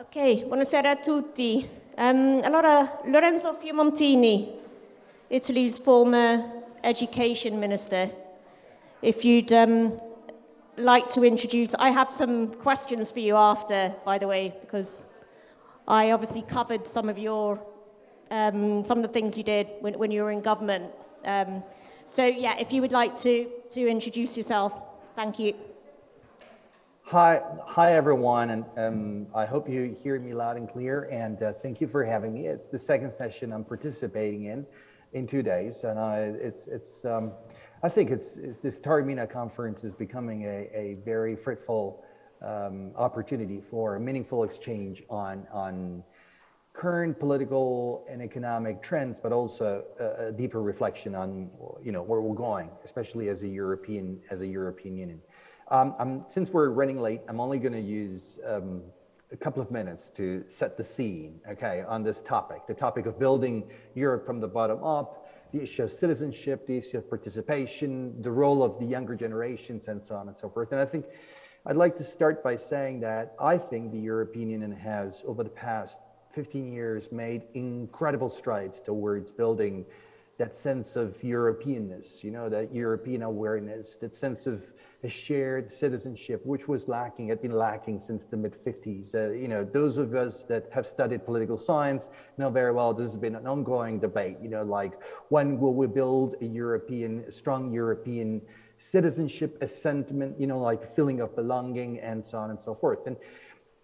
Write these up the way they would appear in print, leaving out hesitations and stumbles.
Ok, buonasera a tutti. Allora, Lorenzo Fiomontini, Italy's former education minister. If you'd like to introduce, I have some questions for you after, by the way, because I obviously covered some of the things you did when you were in government. So yeah, if you would like to introduce yourself, thank you. Hi everyone, and I hope you hear me loud and clear, and thank you for having me. It's the second session I'm participating in 2 days, and I think this Taormina conference is becoming a very fruitful opportunity for a meaningful exchange on current political and economic trends, but also a deeper reflection on where we're going, especially as a European Union. Since we're running late, I'm only going to use a couple of minutes to set the scene, okay, on this topic, the topic of building Europe from the bottom up, the issue of citizenship, the issue of participation, the role of the younger generations, and so on and so forth. And I think I'd like to start by saying that I think the European Union has, over the past 15 years, made incredible strides towards building that sense of Europeanness, that European awareness, that sense of a shared citizenship, which had been lacking since the mid-50s. Those of us that have studied political science know very well this has been an ongoing debate, like when will we build a strong European citizenship, a sentiment, like feeling of belonging, and so on and so forth.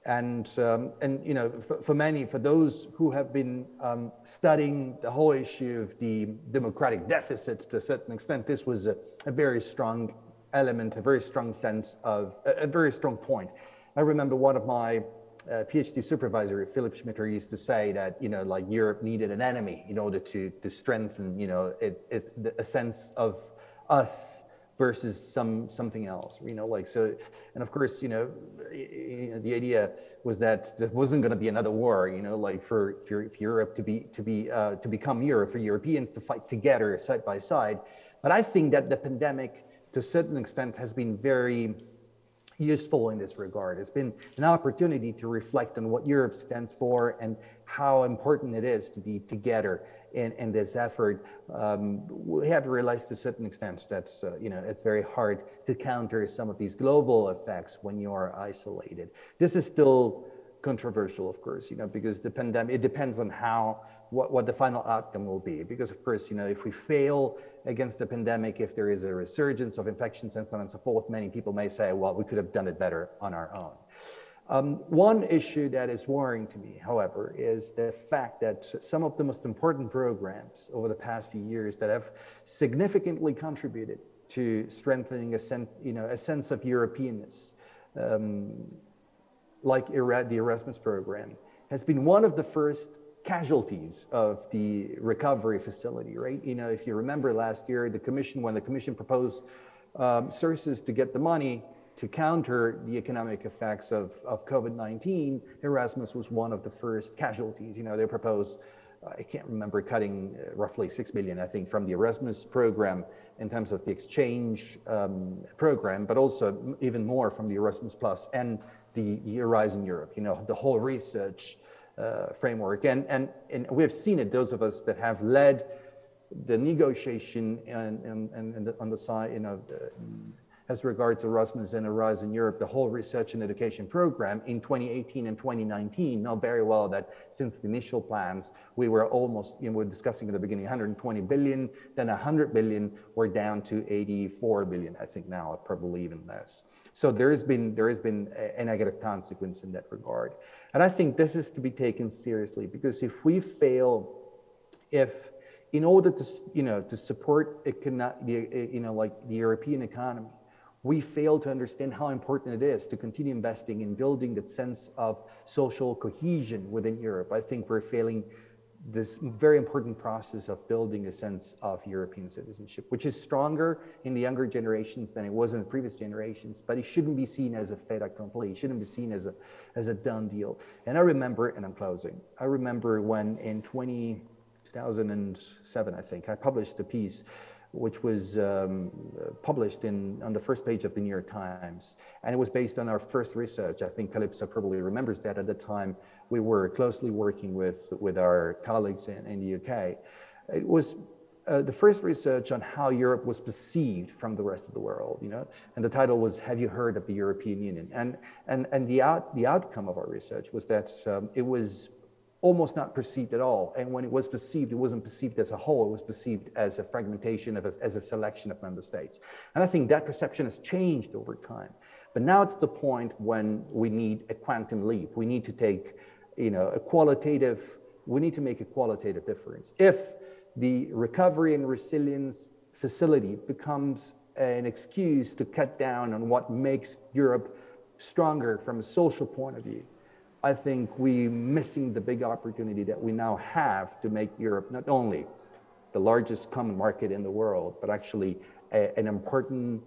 And for those who have been studying the whole issue of the democratic deficits to a certain extent, this was a very strong element, a very strong sense of, a very strong point. I remember one of my PhD supervisor, Philip Schmitter, used to say that, like Europe needed an enemy in order to strengthen, a sense of us versus something else, so, and of course, the idea was that there wasn't going to be another war, for Europe to become Europe, for Europeans to fight together side by side. But I think that the pandemic, to a certain extent, has been very useful in this regard. It's been an opportunity to reflect on what Europe stands for and how important it is to be together in this effort. We have realized to a certain extent that it's very hard to counter some of these global effects when you are isolated. This is still controversial, of course, because the pandemic, it depends on what the final outcome will be. Because of course, if we fail against the pandemic, if there is a resurgence of infections and so on and so forth, many people may say, well, we could have done it better on our own. One issue that is worrying to me, however, is the fact that some of the most important programs over the past few years that have significantly contributed to strengthening a sense of Europeanness, like the Erasmus program, has been one of the first casualties of the recovery facility, right? If you remember last year, when the Commission proposed sources to get the money to counter the economic effects of COVID-19, Erasmus was one of the first casualties. They proposed, I can't remember, cutting roughly 6 million, I think, from the Erasmus program in terms of the exchange program, but also even more from the Erasmus Plus and the Horizon Europe, the whole research framework. And we've seen it, those of us that have led the negotiation and on the side, as regards Erasmus and Horizon Europe, the whole research and education program in 2018 and 2019 know very well that since the initial plans, we were almost, we were discussing at the beginning 120 billion, then 100 billion, we're down to 84 billion, I think now, probably even less. So there has been a negative consequence in that regard. And I think this is to be taken seriously, because if we fail, in order to support the European economy, we fail to understand how important it is to continue investing in building that sense of social cohesion within Europe. I think we're failing this very important process of building a sense of European citizenship, which is stronger in the younger generations than it was in the previous generations, but it shouldn't be seen as a fait accompli. It shouldn't be seen as a done deal. And I remember, and I'm closing, I remember when in 2007, I think, I published a piece which was published on the first page of the New York Times. And it was based on our first research. I think Calypso probably remembers that at the time we were closely working with our colleagues in the UK. It was the first research on how Europe was perceived from the rest of the world, you know, and the title was "Have You Heard of the European Union?" And the outcome of our research was that it was almost not perceived at all, and when it was perceived, it wasn't perceived as a whole; it was perceived as a fragmentation, as a selection of member states. And I think that perception has changed over time. But now it's the point when we need a quantum leap. We need to take, you know, we need to make a qualitative difference. If the recovery and resilience facility becomes an excuse to cut down on what makes Europe stronger from a social point of view, I think we're missing the big opportunity that we now have to make Europe not only the largest common market in the world, but actually an important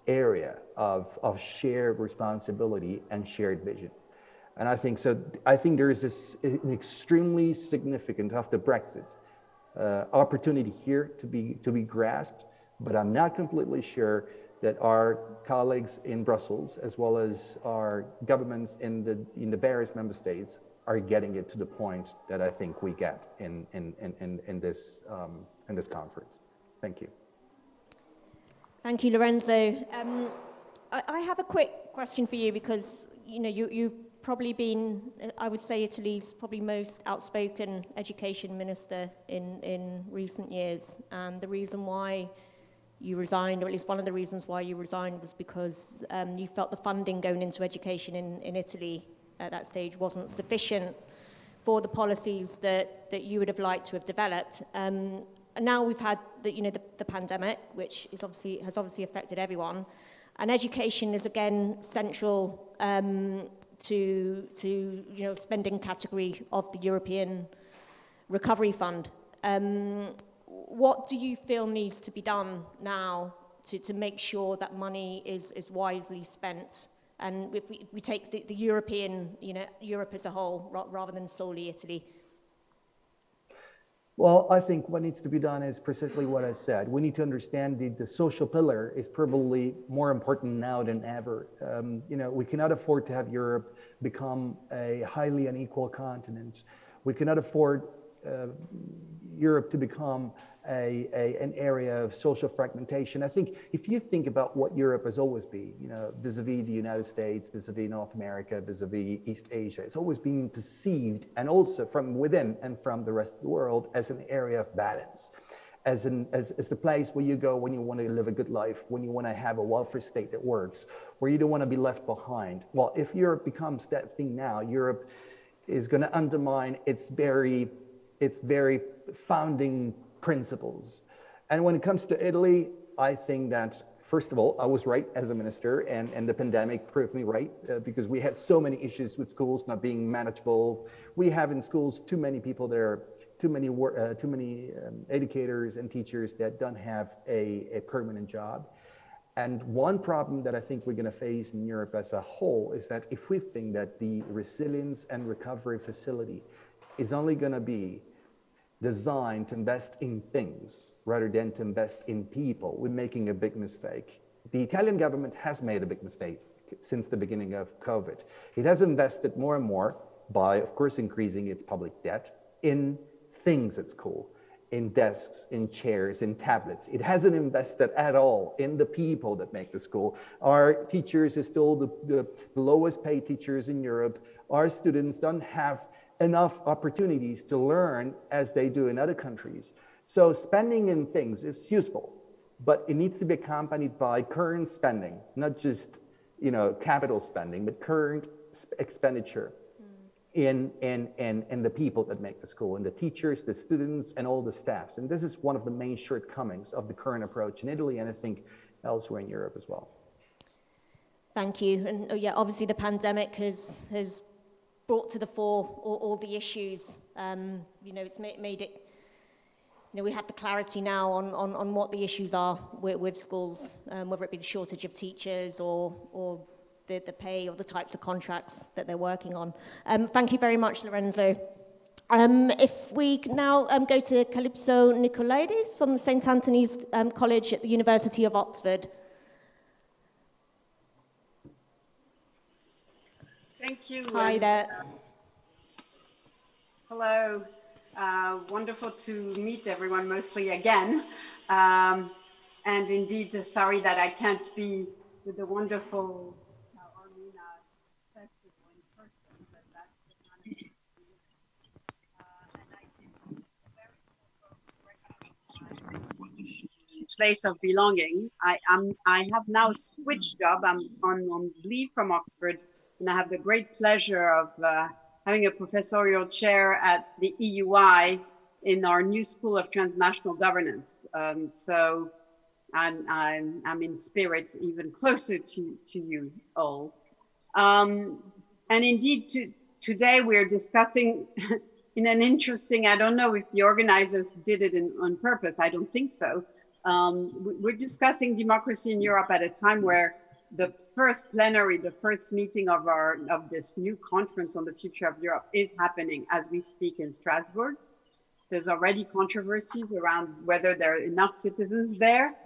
area of shared responsibility and shared vision. And I think so. I think there is an extremely significant, after Brexit, opportunity here to be grasped, but I'm not completely sure that our colleagues in Brussels, as well as our governments in the various member states, are getting it to the point that I think we get in this conference. Thank you. Thank you, Lorenzo. I have a quick question for you because you've probably been, I would say, Italy's probably most outspoken education minister in recent years. And the reason why you resigned, or at least one of the reasons why you resigned, was because you felt the funding going into education in Italy at that stage wasn't sufficient for the policies that you would have liked to have developed. And now we've had the pandemic, which has obviously affected everyone, and education is again central to spending category of the European Recovery Fund. What do you feel needs to be done now to make sure that money is wisely spent? And if we take the European, Europe as a whole, rather than solely Italy. Well, I think what needs to be done is precisely what I said. We need to understand the social pillar is probably more important now than ever. We cannot afford to have Europe become a highly unequal continent. We cannot afford Europe to become an area of social fragmentation. I think if you think about what Europe has always been, vis-a-vis the United States, vis-a-vis North America, vis-a-vis East Asia, it's always been perceived, and also from within and from the rest of the world, as an area of balance, as the place where you go when you want to live a good life, when you want to have a welfare state that works, where you don't want to be left behind. Well, if Europe becomes that thing now, Europe is going to undermine its very founding principles. And when it comes to Italy, I think that, first of all, I was right as a minister, and the pandemic proved me right, because we had so many issues with schools not being manageable. We have in schools too many people there, too many educators and teachers that don't have a permanent job. And one problem that I think we're going to face in Europe as a whole is that if we think that the resilience and recovery facility is only going to be designed to invest in things rather than to invest in people, we're making a big mistake. The Italian government has made a big mistake since the beginning of COVID. It has invested more and more by, of course, increasing its public debt in things at school, in desks, in chairs, in tablets. It hasn't invested at all in the people that make the school. Our teachers are still the lowest paid teachers in Europe. Our students don't have enough opportunities to learn as they do in other countries. So spending in things is useful, but it needs to be accompanied by current spending, not just capital spending, but current expenditure in the people that make the school, and the teachers, the students, and all the staffs. And this is one of the main shortcomings of the current approach in Italy, and I think elsewhere in Europe as well. Thank you. And obviously the pandemic has brought to the fore all the issues. It's made it, we have the clarity now on what the issues are with schools, whether it be the shortage of teachers or the pay or the types of contracts that they're working on. Thank you very much, Lorenzo. If we now go to Calypso Nicolaidis from the St. Anthony's College at the University of Oxford. Thank you. Hi there. Hello. Wonderful to meet everyone, mostly again. And indeed, sorry that I can't be with the wonderful Armina festival in person, but that's the kind of and I think very place of belonging. I have now switched job. I'm on leave from Oxford, and I have the great pleasure of having a professorial chair at the EUI in our new School of Transnational Governance. So I'm in spirit even closer to you all. And indeed, today we're discussing in an interesting, I don't know if the organizers did it on purpose, I don't think so. We're discussing democracy in Europe at a time where the first plenary, the first meeting of this new conference on the future of Europe is happening as we speak in Strasbourg. There's already controversies around whether there are enough citizens there.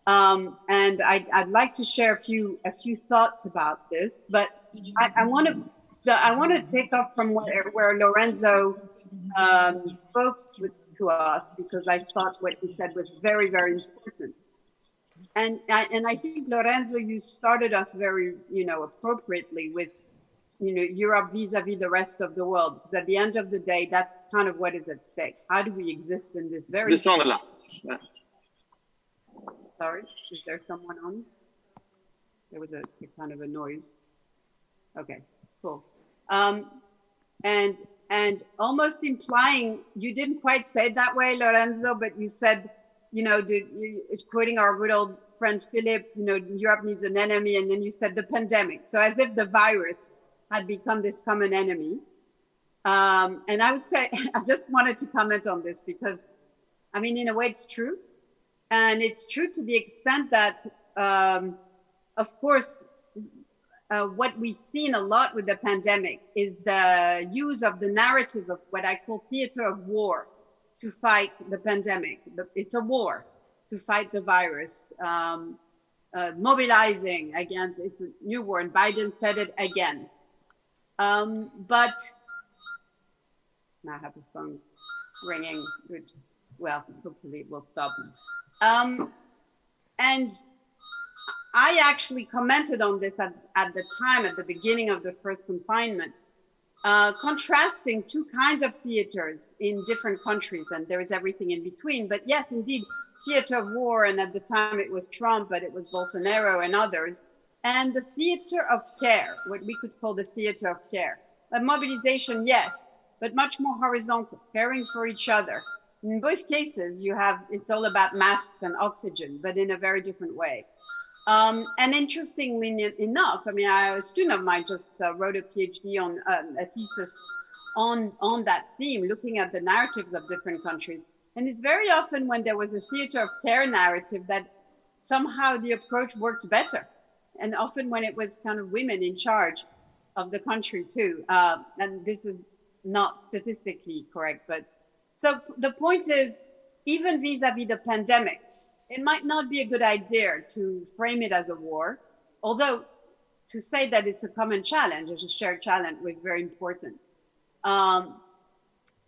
And I'd like to share a few thoughts about this, but I want to take off from where Lorenzo spoke to us, because I thought what he said was very, very important. And I think, Lorenzo, you started us very, appropriately with, Europe vis-a-vis the rest of the world. Because at the end of the day, that's kind of what is at stake. How do we exist in this very... Sorry, is there someone on? There was a kind of a noise. Okay, cool. And almost implying, you didn't quite say it that way, Lorenzo, but you said, quoting our good old friend Philip, Europe needs an enemy, and then you said the pandemic. So as if the virus had become this common enemy. And I would say, I just wanted to comment on this because, I mean, in a way it's true. And it's true to the extent that, of course, what we've seen a lot with the pandemic is the use of the narrative of what I call theater of war to fight the pandemic. It's a war to fight the virus, mobilizing against, it's a new war, and Biden said it again. But now I have the phone ringing, which, well, hopefully it will stop. And I actually commented on this at the time, at the beginning of the first confinement, contrasting two kinds of theaters in different countries, and there is everything in between. But yes, indeed, theater of war, and at the time it was Trump, but it was Bolsonaro and others, and the theater of care, what we could call the theater of care. A mobilization, yes, but much more horizontal, caring for each other. In both cases, it's all about masks and oxygen, but in a very different way. And interestingly enough, I mean, a student of mine just wrote a PhD on a thesis on that theme, looking at the narratives of different countries. And it's very often when there was a theater of care narrative that somehow the approach worked better. And often when it was kind of women in charge of the country too. And this is not statistically correct, but so the point is, even vis-a-vis the pandemic, it might not be a good idea to frame it as a war, although to say that it's a common challenge, as a shared challenge, was very important. And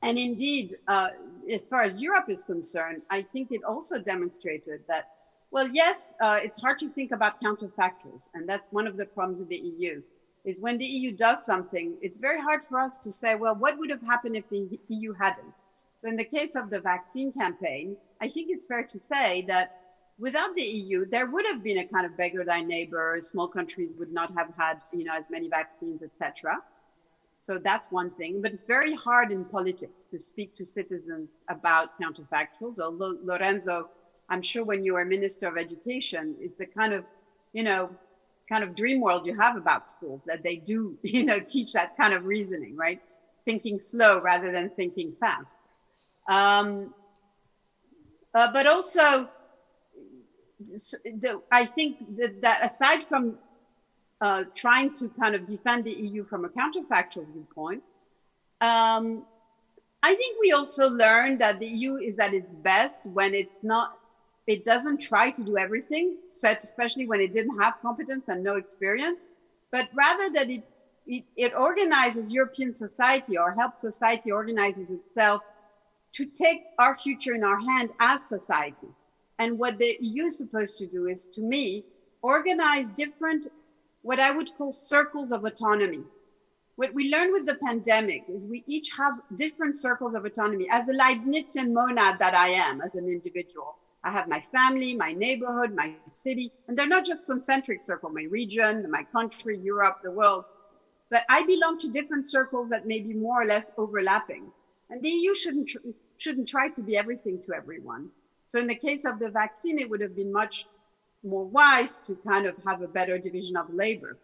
indeed, as far as Europe is concerned, I think it also demonstrated that, well, yes, it's hard to think about counterfactuals. And that's one of the problems with the EU, is when the EU does something, it's very hard for us to say, well, what would have happened if the EU hadn't? So in the case of the vaccine campaign, I think it's fair to say that without the EU, there would have been a kind of beggar thy neighbor. Small countries would not have had, as many vaccines, etc. So that's one thing. But it's very hard in politics to speak to citizens about counterfactuals. Although, Lorenzo, I'm sure when you were Minister of Education, it's a kind of, kind of dream world you have about schools, that they do, teach that kind of reasoning, right? Thinking slow rather than thinking fast. But also, I think that aside from trying to kind of defend the EU from a counterfactual viewpoint, I think we also learned that the EU is at its best when it doesn't try to do everything, especially when it didn't have competence and no experience, but rather that it organizes European society or helps society organizes itself to take our future in our hand as society. And what the EU is supposed to do is, to me, organize different, what I would call circles of autonomy. What we learned with the pandemic is we each have different circles of autonomy. As a Leibnizian monad that I am, as an individual, I have my family, my neighborhood, my city, and they're not just concentric circles, my region, my country, Europe, the world, but I belong to different circles that may be more or less overlapping. And the EU shouldn't try to be everything to everyone. So in the case of the vaccine, it would have been much more wise to kind of have a better division of labor.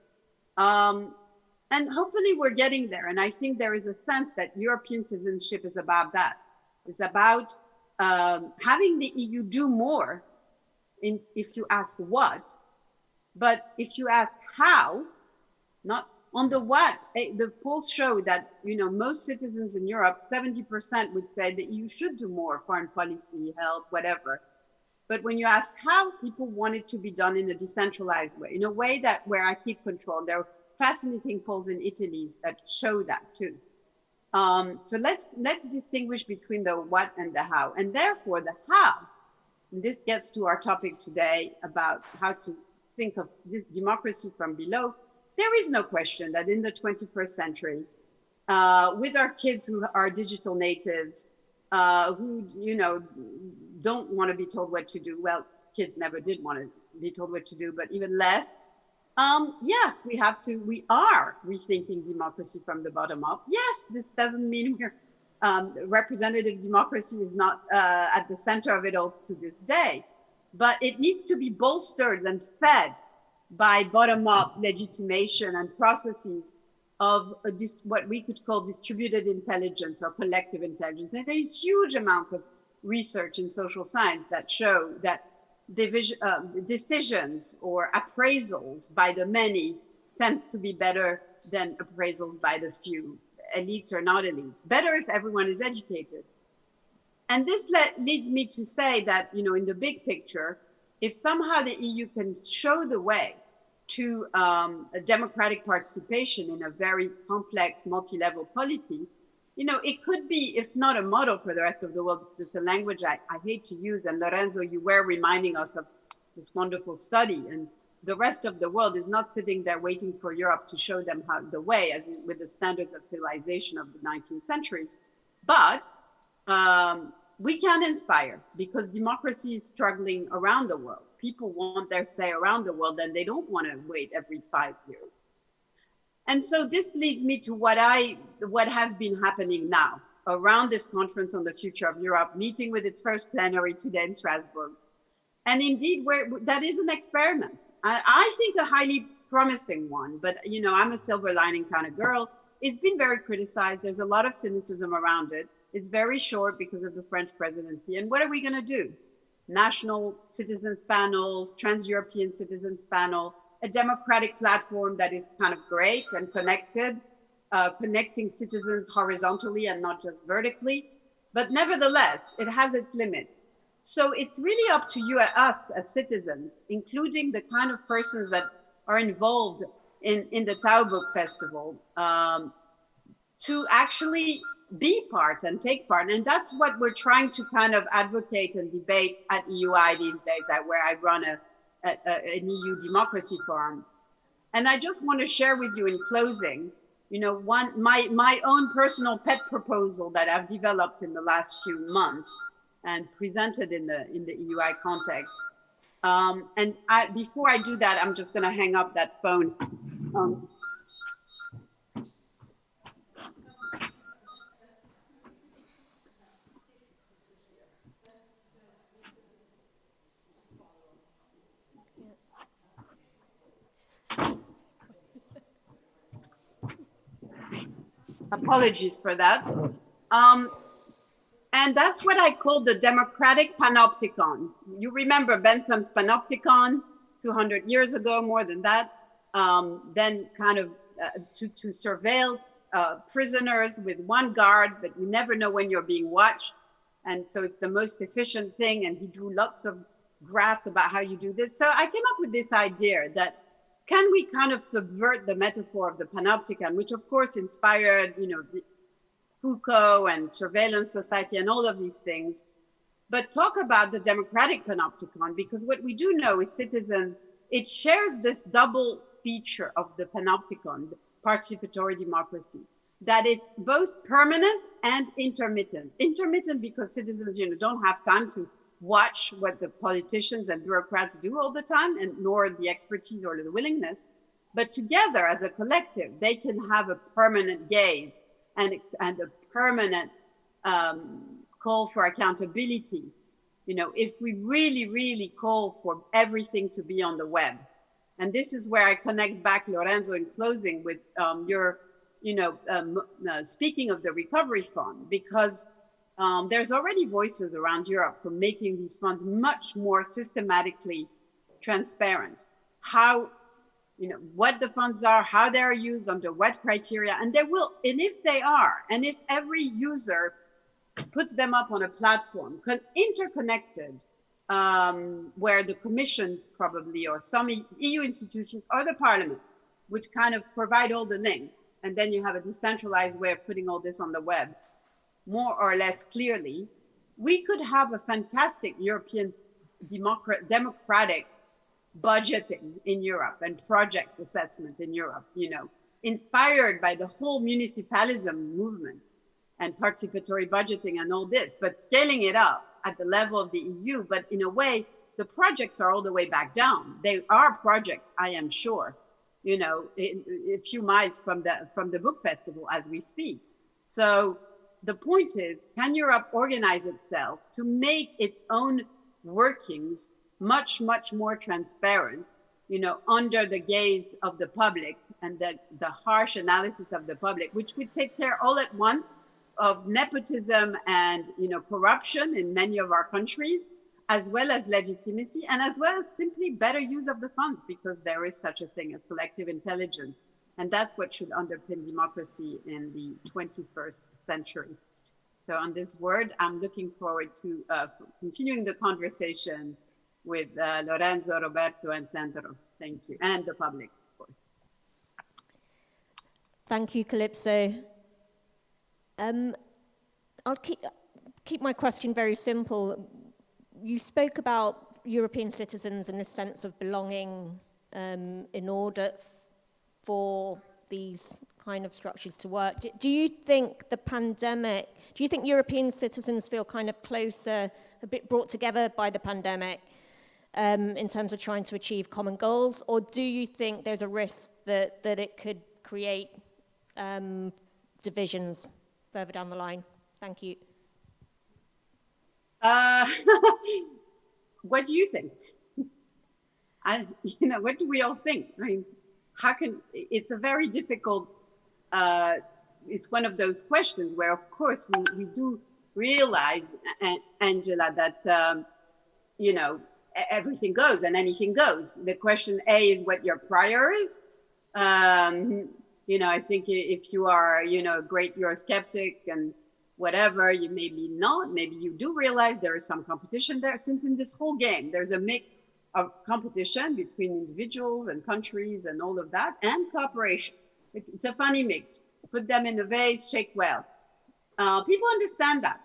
And hopefully we're getting there. And I think there is a sense that European citizenship is about that. It's about having the EU do more if you ask what, but if you ask how, not on the what. The polls show that, most citizens in Europe, 70% would say that you should do more foreign policy, health, whatever. But when you ask how, people want it to be done in a decentralized way, in a way that where I keep control. There are fascinating polls in Italy that show that too. So let's distinguish between the what and the how. And therefore the how, and this gets to our topic today about how to think of this democracy from below. There is no question that in the 21st century, with our kids who are digital natives, who, don't want to be told what to do. Well, kids never did want to be told what to do, but even less. Yes, we are rethinking democracy from the bottom up. Yes, this doesn't mean representative democracy is not at the center of it all to this day, but it needs to be bolstered and fed by bottom-up legitimation and processes of what we could call distributed intelligence or collective intelligence. And there's huge amounts of research in social science that show that decisions or appraisals by the many tend to be better than appraisals by the few, elites or not elites. Better if everyone is educated. And this leads me to say that, in the big picture, if somehow the EU can show the way to a democratic participation in a very complex multi-level polity, it could be, if not a model for the rest of the world, because it's a language I hate to use. And Lorenzo, you were reminding us of this wonderful study. And the rest of the world is not sitting there waiting for Europe to show them how the way, as with the standards of civilization of the 19th century. But we can inspire, because democracy is struggling around the world. People want their say around the world, and they don't want to wait every 5 years. And so this leads me to what has been happening now around this conference on the future of Europe, meeting with its first plenary today in Strasbourg. And indeed, that is an experiment. I think a highly promising one, but I'm a silver lining kind of girl. It's been very criticized. There's a lot of cynicism around it. It's very short because of the French presidency. And what are we going to do? National citizens panels, trans-European citizens panel, a democratic platform that is kind of great and connected, connecting citizens horizontally and not just vertically. But nevertheless, it has its limit. So it's really up to you, us as citizens, including the kind of persons that are involved in the Tao Book Festival, to actually be part and take part. And that's what we're trying to kind of advocate and debate at EUI these days, where I run an EU democracy forum. And I just want to share with you in closing, my own personal pet proposal that I've developed in the last few months and presented in the EUI context. And before I do that, I'm just going to hang up that phone. Apologies for that. And that's what I call the democratic panopticon. You remember Bentham's panopticon 200 years ago, more than that. Then kind of to surveil prisoners with one guard, but you never know when you're being watched. And so it's the most efficient thing. And he drew lots of graphs about how you do this. So I came up with this idea that can we kind of subvert the metaphor of the panopticon, which of course inspired, Foucault and surveillance society and all of these things, but talk about the democratic panopticon, because what we do know is citizens, it shares this double feature of the panopticon, the participatory democracy, that it's both permanent and intermittent. Intermittent because citizens, don't have time to watch what the politicians and bureaucrats do all the time, and nor the expertise or the willingness. But together as a collective, they can have a permanent gaze and a permanent call for accountability. If we really, really call for everything to be on the web. And this is where I connect back, Lorenzo, in closing with your, speaking of the recovery fund, because there's already voices around Europe for making these funds much more systematically transparent. How, what the funds are, how they're used, under what criteria, and if they are, and if every user puts them up on a platform, interconnected, where the Commission probably, or some EU institutions, or the Parliament, which kind of provide all the links, and then you have a decentralized way of putting all this on the web, more or less clearly, we could have a fantastic European democratic budgeting in Europe and project assessment in Europe, inspired by the whole municipalism movement and participatory budgeting and all this, but scaling it up at the level of the EU. But in a way, the projects are all the way back down. They are projects, I am sure, a few miles from the book festival as we speak. So the point is, can Europe organize itself to make its own workings much, much more transparent, under the gaze of the public and the harsh analysis of the public, which would take care all at once of nepotism and, corruption in many of our countries, as well as legitimacy, and as well as simply better use of the funds, because there is such a thing as collective intelligence. And that's what should underpin democracy in the 21st century. So on this word, I'm looking forward to continuing the conversation with Lorenzo, Roberto, and Sandro. Thank you. And the public, of course. Thank you, Calypso. I'll keep my question very simple. You spoke about European citizens and this sense of belonging in order for these kind of structures to work. Do you think do you think European citizens feel kind of closer, a bit brought together by the pandemic in terms of trying to achieve common goals? Or do you think there's a risk that it could create divisions further down the line? Thank you. What do you think? What do we all think? I mean, it's a very difficult, it's one of those questions where, of course, we do realize, Angela, that, everything goes and anything goes. The question is what your prior is. I think if you are, a great Eurosceptic and whatever, you maybe not, maybe you do realize there is some competition there, since in this whole game, there's a mix of competition between individuals and countries and all of that, and cooperation. It's a funny mix. Put them in a vase, shake well. People understand that.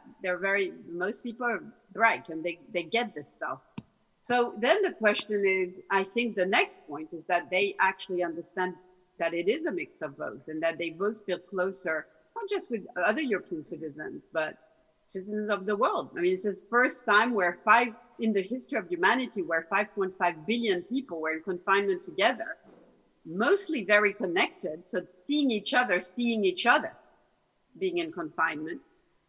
Most people are bright and they get this stuff. So then the question is, I think the next point is that they actually understand that it is a mix of both, and that they both feel closer, not just with other European citizens, but citizens of the world. I mean, it's the first time in the history of humanity where 5.5 billion people were in confinement together, mostly very connected, so seeing each other, being in confinement,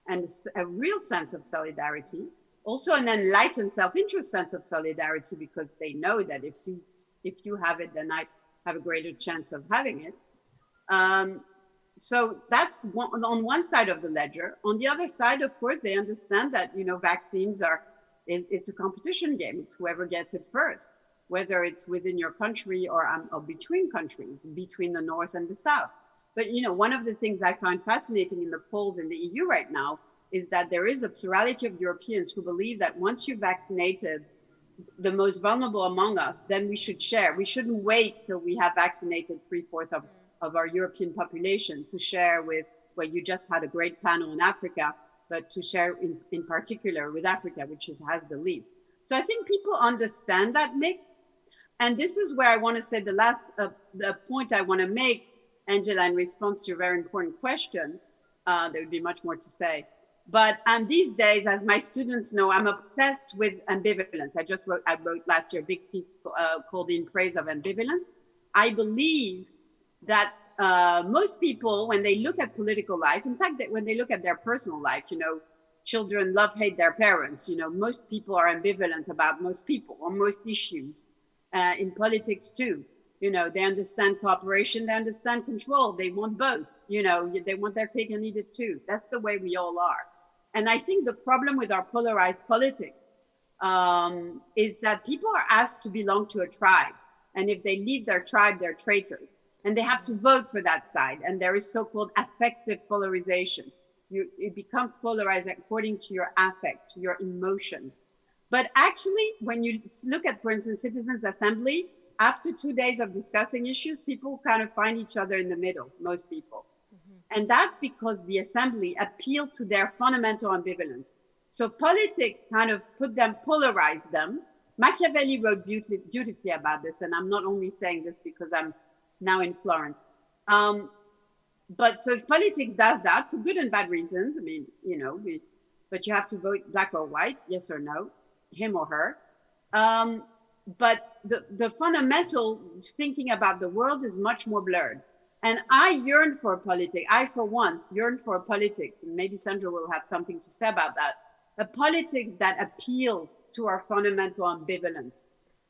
and a real sense of solidarity. Also an enlightened self-interest sense of solidarity, because they know that if you have it, then I have a greater chance of having it. So that's on one side of the ledger. On the other side, of course, they understand that, vaccines it's a competition game. It's whoever gets it first, whether it's within your country or between countries, between the North and the South. But, you know, one of the things I find fascinating in the polls in the EU right now is that there is a plurality of Europeans who believe that once you're vaccinated the most vulnerable among us, then we should share. We shouldn't wait till we have vaccinated 3/4 of our European population to share with, well, you just had a great panel in Africa, but to share in particular with Africa, which has the least. So I think people understand that mix. And this is where I want to say the last the point I want to make, Angela, in response to your very important question. There would be much more to say. But these days, as my students know, I'm obsessed with ambivalence. I wrote last year a big piece called In Praise of Ambivalence. I believe that most people, when they look at political life, in fact, that when they look at their personal life, you know, children love, hate their parents. You know, most people are ambivalent about most people or most issues. In politics too, you know, they understand cooperation, they understand control, they want both, you know, they want their cake and eat it too. That's the way we all are. And I think the problem with our polarized politics is that people are asked to belong to a tribe. And if they leave their tribe, they're traitors. And they have to vote for that side. And there is so-called affective polarization. It becomes polarized according to your affect, to your emotions. But actually, when you look at, for instance, Citizens Assembly, after 2 days of discussing issues, people kind of find each other in the middle, most people. And that's because the assembly appealed to their fundamental ambivalence. So politics kind of polarized them. Machiavelli wrote beautifully about this. And I'm not only saying this because I'm now in Florence. But so politics does that for good and bad reasons. I mean, you know, but you have to vote black or white, yes or no, him or her. But the fundamental thinking about the world is much more blurred. And I yearn for politics. I, for once, yearn for politics, and maybe Sandra will have something to say about that. A politics that appeals to our fundamental ambivalence,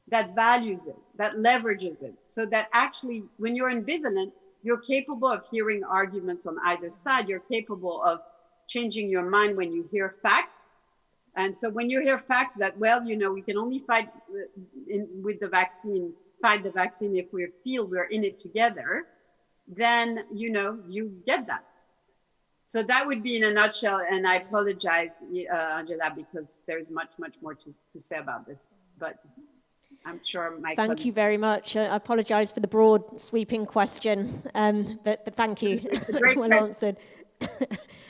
that values it, that leverages it, so that actually, when you're ambivalent, you're capable of hearing arguments on either side. You're capable of changing your mind when you hear facts. And so when you hear facts that, well, you know, we can only fight with the vaccine, fight the vaccine if we feel we're in it together, then, you know, you get that. So that would be in a nutshell. And I apologize, Angela, because there's much, much more to say about this. But I'm sure my Thank you very much. I apologize for the broad, sweeping question, but thank you. Well answered.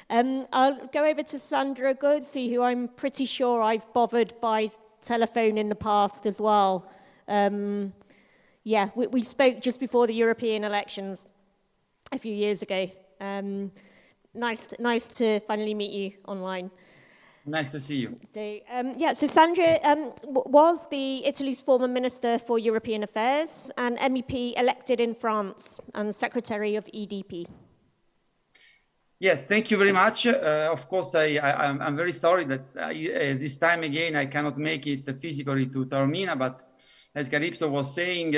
I'll go over to Sandra Guzzi, who I'm pretty sure I've bothered by telephone in the past as well. Yeah, we spoke just before the European elections a few years ago. Nice to finally meet you online. Nice to see you. So, so Sandra was Italy's former Minister for European Affairs and MEP elected in France and Secretary of EDP. Yes, thank you very much. Of course, I'm very sorry that this time again I cannot make it physically to Taormina, but as Calypso was saying,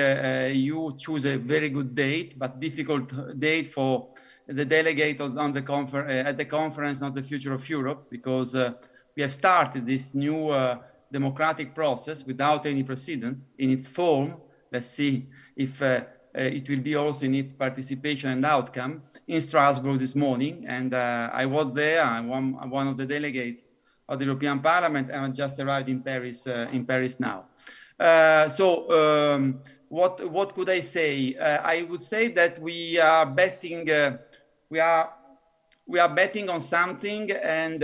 you choose a very good date, but difficult date for the delegate on the at the conference on the future of Europe, because we have started this new democratic process without any precedent in its form. Let's see if it will be also in its participation and outcome in Strasbourg this morning. And I was there. I'm one of the delegates of the European Parliament, and I just arrived in Paris now. What could I say? I would say that we are betting. We are betting on something, and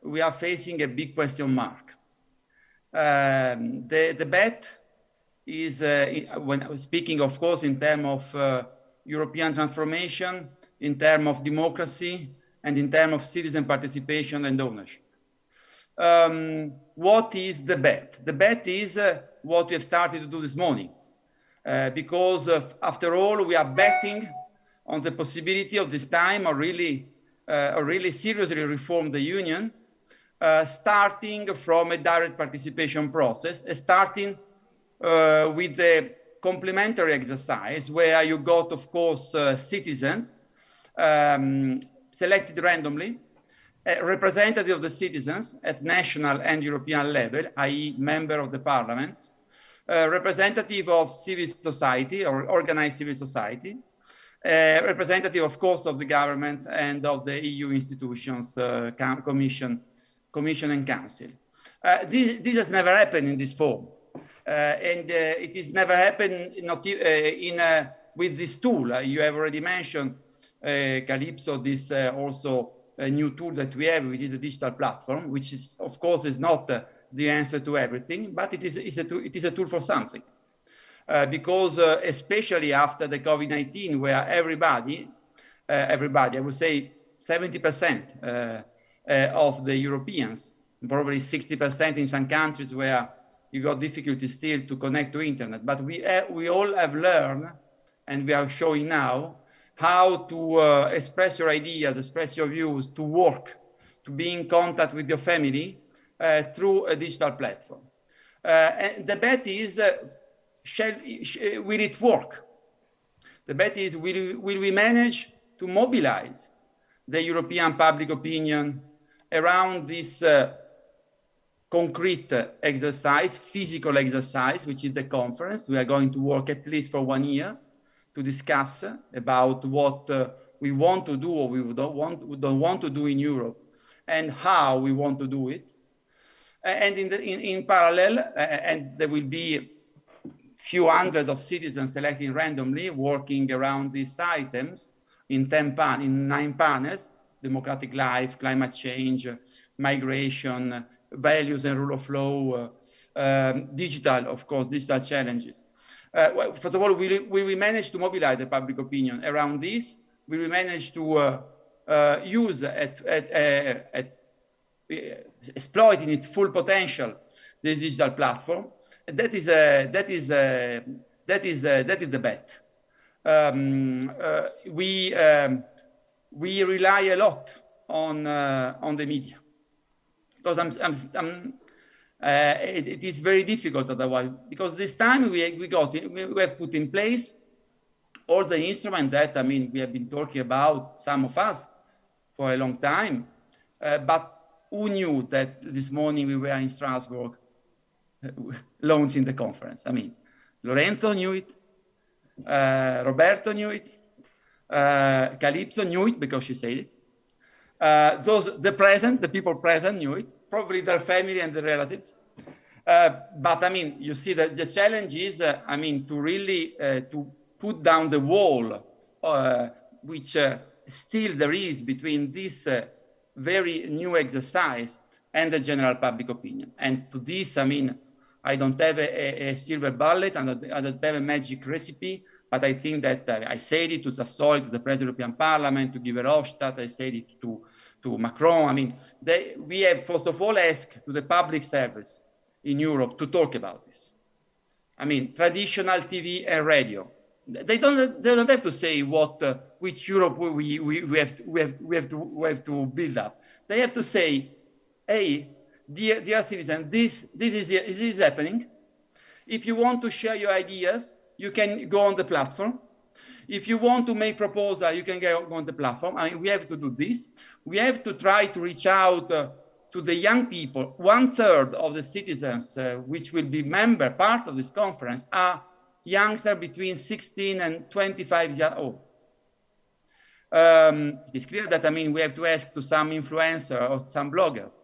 we are facing a big question mark. The bet is, when speaking, of course, in terms of European transformation, in terms of democracy, and in terms of citizen participation and ownership. What is the bet? The bet is what we have started to do this morning, because after all, we are betting on the possibility of this time of really seriously reform the Union, starting from a direct participation process, starting with the complementary exercise where you got, of course, citizens selected randomly, representative of the citizens at national and European level, i.e. member of the parliaments, representative of civil society or organized civil society, representative, of course, of the governments and of the EU institutions, Commission and Council. This has never happened in this form. And it has never happened with this tool. You have already mentioned Calypso, this also a new tool that we have, which is a digital platform, which is, of course, is not the answer to everything, but it is a tool for something. Because especially after the COVID-19, where everybody, I would say 70% of the Europeans, probably 60% in some countries where you got difficulty still to connect to internet, but we all have learned, and we are showing now, how to express your ideas, express your views, to work, to be in contact with your family through a digital platform. And the bet is, will it work? The bet is, will we manage to mobilize the European public opinion around this concrete exercise, physical exercise, which is the conference? We are going to work at least for 1 year to discuss about what we want to do or we don't want to do in Europe, and how we want to do it. And in parallel, and there will be few hundred of citizens selected randomly working around these items in 9 panels: democratic life, climate change, migration, values and rule of law, digital, of course, digital challenges. Well, first of all, will we manage to mobilize the public opinion around this? Will we manage to use exploit in its full potential this digital platform? That is the bet. We rely a lot on the media, because it is very difficult otherwise. Because this time we have put in place all the instruments that we have been talking about, some of us, for a long time. But who knew that this morning we were in Strasbourg launching the conference? Lorenzo knew it, Roberto knew it, Calypso knew it because she said it. The people present knew it, probably their family and their relatives. But you see that the challenge is, to really to put down the wall, which still there is between this very new exercise and the general public opinion. And to this, I don't have a silver bullet, and I don't have a magic recipe, but I think that I said it to Sassoli, to the President of the European Parliament, to Guy Verhofstadt, I said it to Macron. We have, first of all, asked to the public service in Europe to talk about this. Traditional TV and radio. They don't have to say which Europe we have to build up. They have to say, hey, dear citizens, this is happening. If you want to share your ideas, you can go on the platform. If you want to make proposals, you can go on the platform. We have to do this. We have to try to reach out to the young people. 1/3 of the citizens which will be part of this conference are youngsters between 16 and 25 years old. It is clear that we have to ask to some influencers or some bloggers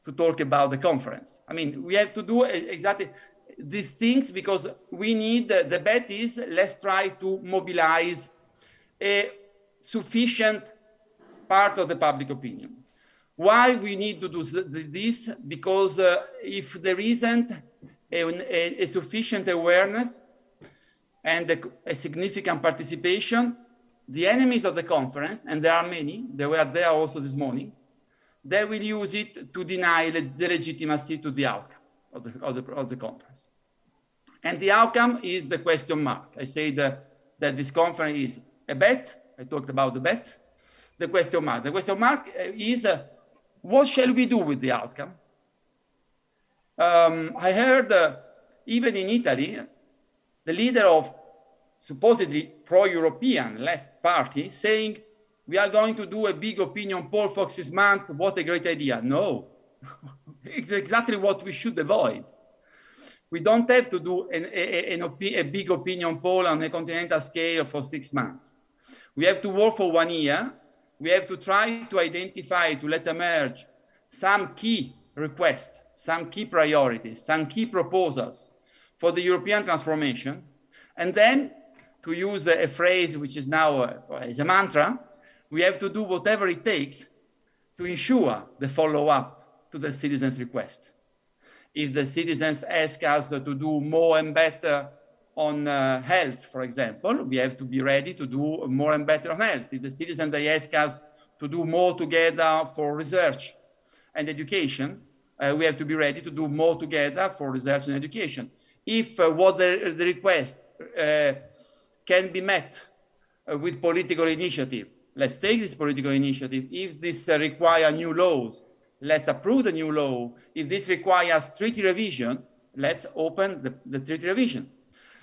to talk about the conference. We have to do exactly these things, because we need, the bet is, let's try to mobilize a sufficient part of the public opinion. Why we need to do this? Because if there isn't a sufficient awareness and a significant participation, the enemies of the conference, and there are many, they were there also this morning, they will use it to deny the legitimacy to the outcome of the conference. And the outcome is the question mark. I say that this conference is a bet. I talked about the bet. The question mark. The question mark is, what shall we do with the outcome? I heard even in Italy, the leader of supposedly pro-European left party saying, we are going to do a big opinion poll for 6 months. What a great idea. No, it's exactly what we should avoid. We don't have to do a big opinion poll on a continental scale for 6 months. We have to work for 1 year. We have to try to identify, to let emerge some key requests, some key priorities, some key proposals for the European transformation. And then, to use a phrase which is now is a mantra, we have to do whatever it takes to ensure the follow-up to the citizens' request. If the citizens ask us to do more and better on health, for example, we have to be ready to do more and better on health. If the citizens they ask us to do more together for research and education, we have to be ready to do more together for research and education. If what the request can be met with political initiative, let's take this political initiative. If this requires new laws, let's approve the new law. If this requires treaty revision, let's open the treaty revision.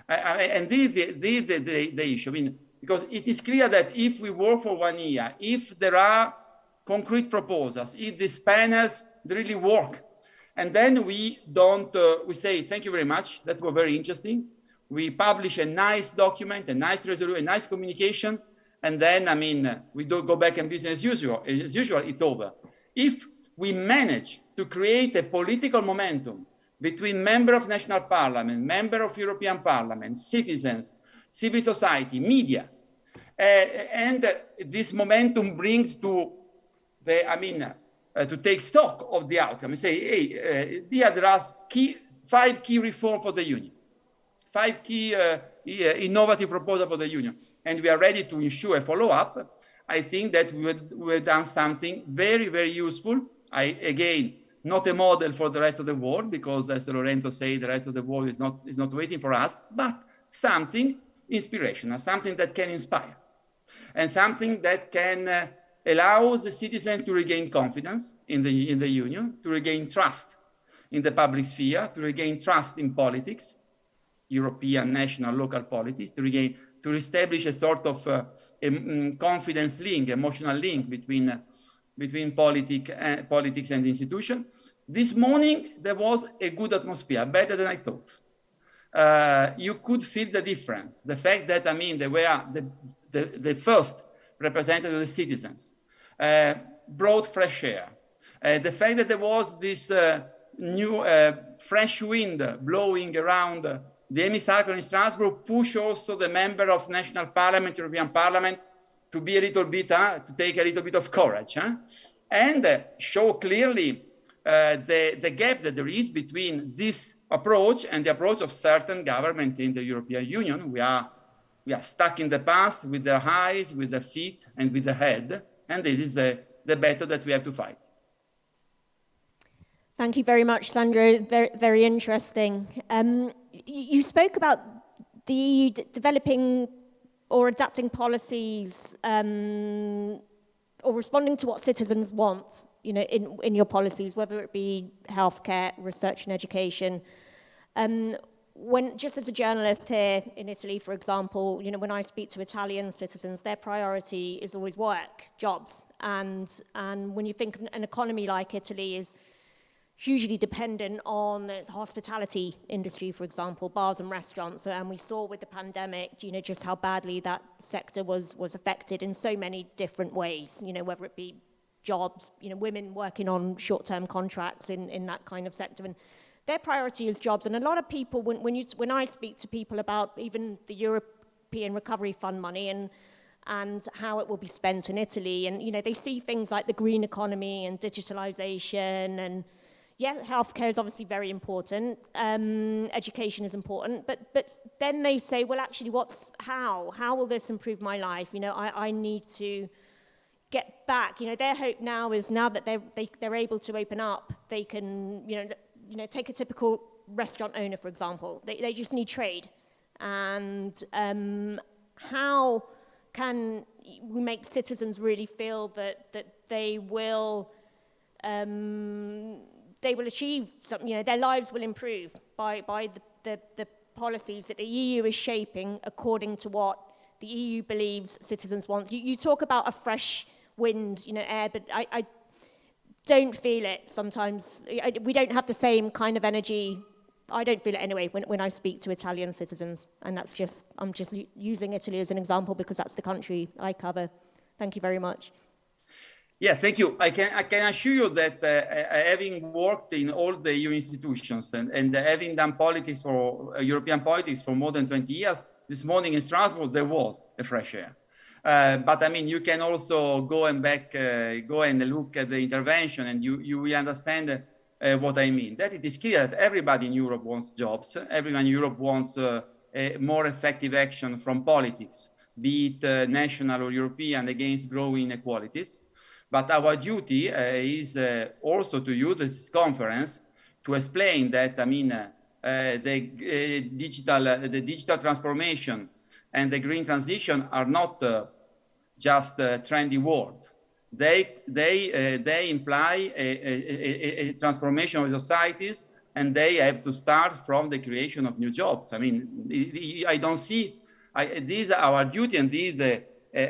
And this is the issue. I mean, because it is clear that if we work for 1 year, if there are concrete proposals, if these panels really work, and then we don't, we say, thank you very much, that was very interesting. We publish a nice document, a nice resolution, a nice communication, and then, I mean, we don't go back and business as usual. As usual, it's over. If we manage to create a political momentum between member of national parliament, member of European Parliament, citizens, civil society, media, and this momentum brings to the, I mean, to take stock of the outcome and say, hey, there are 5 key reforms for the Union, 5 key innovative proposals for the Union, and we are ready to ensure a follow-up. I think that we have done something very, very useful. Again, not a model for the rest of the world, because as Lorenzo said, the rest of the world is not waiting for us, but something inspirational, something that can inspire, and something that can allow the citizen to regain confidence in the Union, to regain trust in the public sphere, to regain trust in politics, European, national, local politics, to establish a sort of confidence link, emotional link between politics and institution. This morning, there was a good atmosphere, better than I thought. You could feel the difference. The fact that, I mean, they were the first representative of the citizens, brought fresh air. The fact that there was this new fresh wind blowing around the hemicycle in Strasbourg pushed also the member of national parliament, European Parliament, to be a little bit, to take a little bit of courage, and show clearly the gap that there is between this approach and the approach of certain governments in the European Union. We are stuck in the past with their eyes, with the feet, and with the head, and this is the battle that we have to fight. Thank you very much, Sandro. Very, very interesting. You spoke about the EU developing or adapting policies or responding to what citizens want, you know, in your policies, whether it be healthcare, research and education. When, just as a journalist here in Italy, for example, you know, when I speak to Italian citizens, their priority is always work, jobs. And when you think of an economy like Italy is hugely dependent on the hospitality industry, for example, bars and restaurants. And we saw with the pandemic, you know, just how badly that sector was affected in so many different ways, you know, whether it be jobs, you know, women working on short-term contracts in that kind of sector. And their priority is jobs. And a lot of people, when I speak to people about even the European Recovery Fund money and how it will be spent in Italy, and, you know, they see things like the green economy and digitalization, and yeah, healthcare is obviously very important. Education is important, but then they say, well, actually, how will this improve my life? You know, I need to get back. You know, their hope now is, now that they're able to open up, they can, you know, take a typical restaurant owner, for example. They just need trade, and how can we make citizens really feel that they will achieve something, you know, their lives will improve by the policies that the EU is shaping according to what the EU believes citizens want. You talk about a fresh wind, you know, air, but I don't feel it sometimes. We don't have the same kind of energy I don't feel it anyway when I speak to Italian citizens, and I'm just using Italy as an example because that's the country I cover. Thank you very much. Yeah, thank you. I can assure you that having worked in all the EU institutions and having done politics for European politics for more than 20 years, this morning in Strasbourg there was a fresh air. But I mean, you can also go and look at the intervention, and you will understand what I mean. That it is clear that everybody in Europe wants jobs. Everyone in Europe wants a more effective action from politics, be it national or European, against growing inequalities. But our duty is also to use this conference to explain that, I mean, the digital transformation and the green transition are not just trendy words. They imply a transformation of societies, and they have to start from the creation of new jobs. I mean, I don't see, these are our duty, and these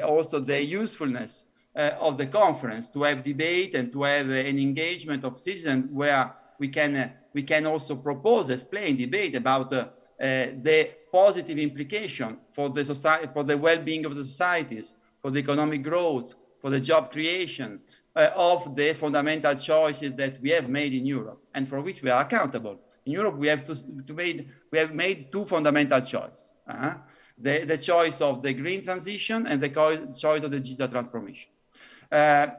also the usefulness of the conference, to have debate and to have an engagement of citizens where we can also propose, explain, debate about the positive implication for the society, for the well-being of the societies, for the economic growth, for the job creation of the fundamental choices that we have made in Europe and for which we are accountable. In Europe, we have made two fundamental choices: the choice of the green transition and the choice of the digital transformation.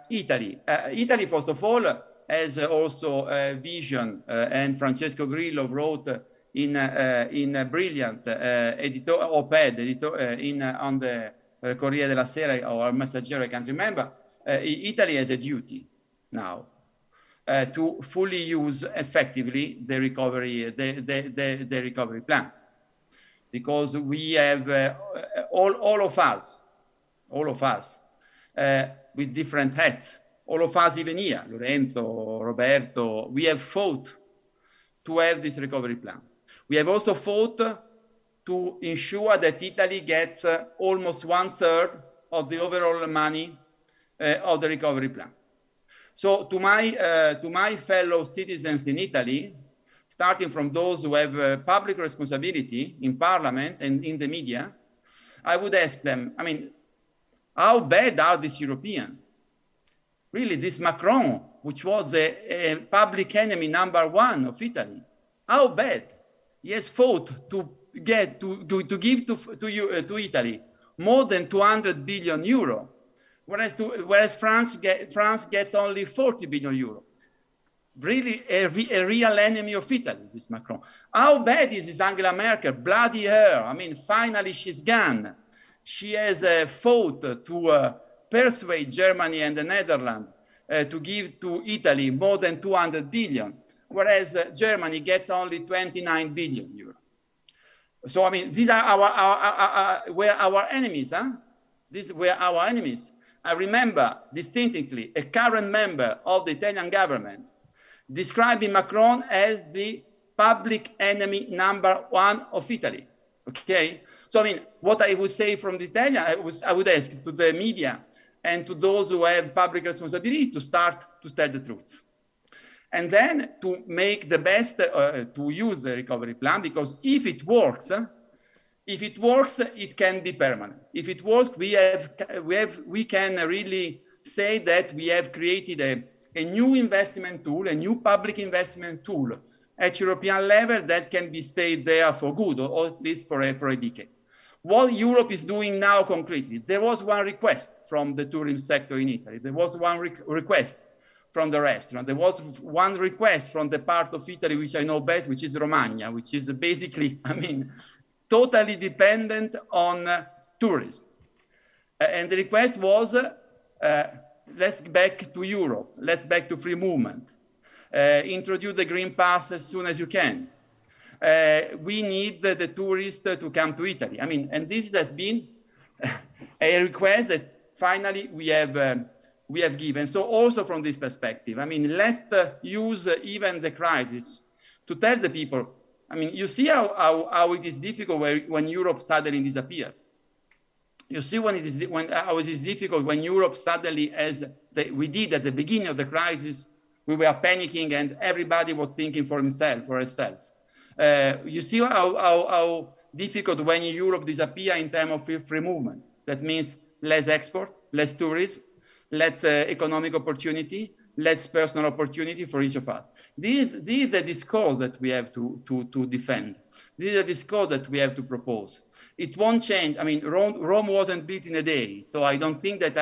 Italy, first of all, has also a vision, and Francesco Grillo wrote in a brilliant op-ed on the Corriere della Sera or Messaggero, I can't remember. Italy has a duty now to fully use effectively the recovery plan, because we have all of us with different hats, all of us even here, Lorenzo, Roberto, we have fought to have this recovery plan. We have also fought to ensure that Italy gets almost 1/3 of the overall money of the recovery plan. So to my fellow citizens in Italy, starting from those who have public responsibility in parliament and in the media, I would ask them, I mean, how bad are these Europeans? Really, this Macron, which was the public enemy #1 of Italy, how bad? He has fought to give to Italy more than 200 billion euro, whereas France gets only 40 billion euro. Really a real enemy of Italy, this Macron. How bad is this Angela Merkel? Bloody her. I mean, finally she's gone. She has fought to persuade Germany and the Netherlands to give to Italy more than 200 billion, whereas Germany gets only 29 billion euros. So, I mean, these are were our enemies, huh? These were our enemies. I remember distinctly a current member of the Italian government describing Macron as the public enemy #1 of Italy, okay? So, I mean, what I would say from the Italian, I would ask to the media and to those who have public responsibility to start to tell the truth. And then to make the best, to use the recovery plan, because if it works, it can be permanent. If it works, we can really say that we have created a new investment tool, a new public investment tool at European level that can be stayed there for good, or at least for a decade. What Europe is doing now concretely, there was one request from the tourism sector in Italy. There was one request from the restaurant. There was one request from the part of Italy which I know best, which is Romagna, which is basically, I mean, totally dependent on tourism. And the request was, let's back to Europe, let's back to free movement, introduce the Green Pass as soon as you can. We need the tourists to come to Italy. I mean, and this has been a request that finally we have given. So also from this perspective, I mean, let's use even the crisis to tell the people, I mean, you see how it is difficult when Europe suddenly disappears. You see how it is difficult when Europe suddenly, as we did at the beginning of the crisis, we were panicking and everybody was thinking for himself or herself. You see how difficult when Europe disappears in terms of free movement. That means less export, less tourism, less economic opportunity, less personal opportunity for each of us. This is the discourse that we have to defend. This is a discourse that we have to propose. It won't change. I mean, Rome wasn't built in a day. So I don't think that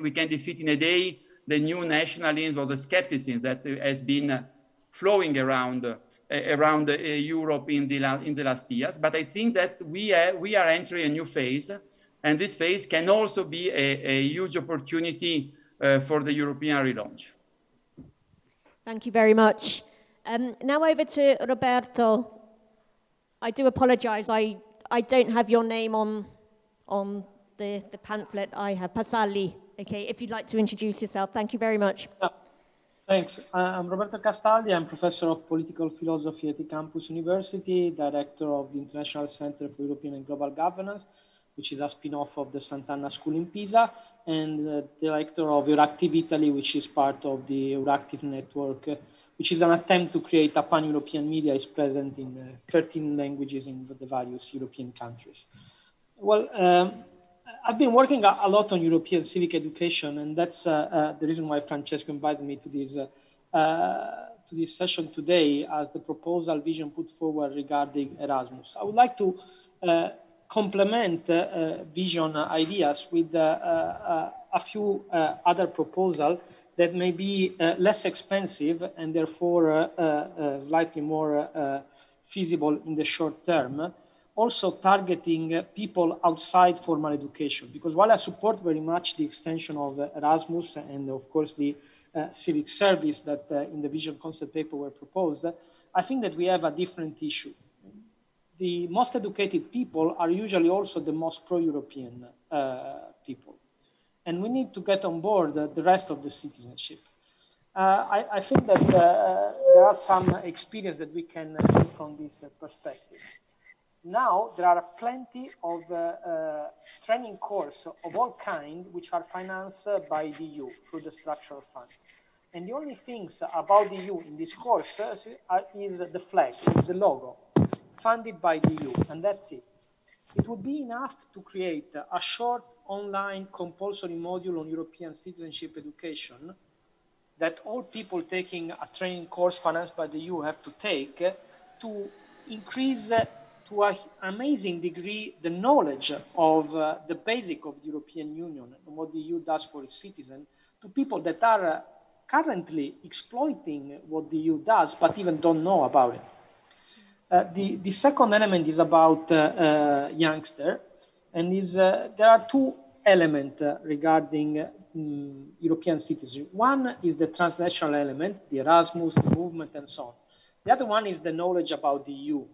we can defeat in a day the new nationalism or the skepticism that has been flowing around Europe in the last years. But I think that we are entering a new phase, and this phase can also be a huge opportunity for the European relaunch. Thank you very much. Now over to Roberto. I do apologize. I don't have your name on the pamphlet I have. Pasalli. Okay, if you'd like to introduce yourself. Thank you very much. Yeah. Thanks. I'm Roberto Castaldi. I'm professor of political philosophy at the Campus University, director of the International Center for European and Global Governance, which is a spin-off of the Sant'Anna School in Pisa, and director of Euractiv Italy, which is part of the Euractiv network, which is an attempt to create a pan-European media. It's present in 13 languages in the various European countries. Well, I've been working a lot on European civic education, and that's the reason why Francesco invited me to this session today as the proposal vision put forward regarding Erasmus. I would like to complement vision ideas with a few other proposals that may be less expensive and therefore slightly more feasible in the short term. Also targeting people outside formal education, because while I support very much the extension of Erasmus and of course the civic service that in the vision concept paper were proposed, I think that we have a different issue. The most educated people are usually also the most pro-European people. And we need to get on board the rest of the citizenship. I think that there are some experience that we can take from this perspective. Now, there are plenty of training courses of all kinds which are financed by the EU through the structural funds. And the only things about the EU in these courses is the flag, the logo, funded by the EU, and that's it. It would be enough to create a short online compulsory module on European citizenship education that all people taking a training course financed by the EU have to take to increase to an amazing degree the knowledge of the basic of the European Union and what the EU does for its citizens to people that are currently exploiting what the EU does but even don't know about it. The second element is about youngster, and there are two elements regarding European citizenship. One is the transnational element, the Erasmus, the movement, and so on. The other one is the knowledge about the EU,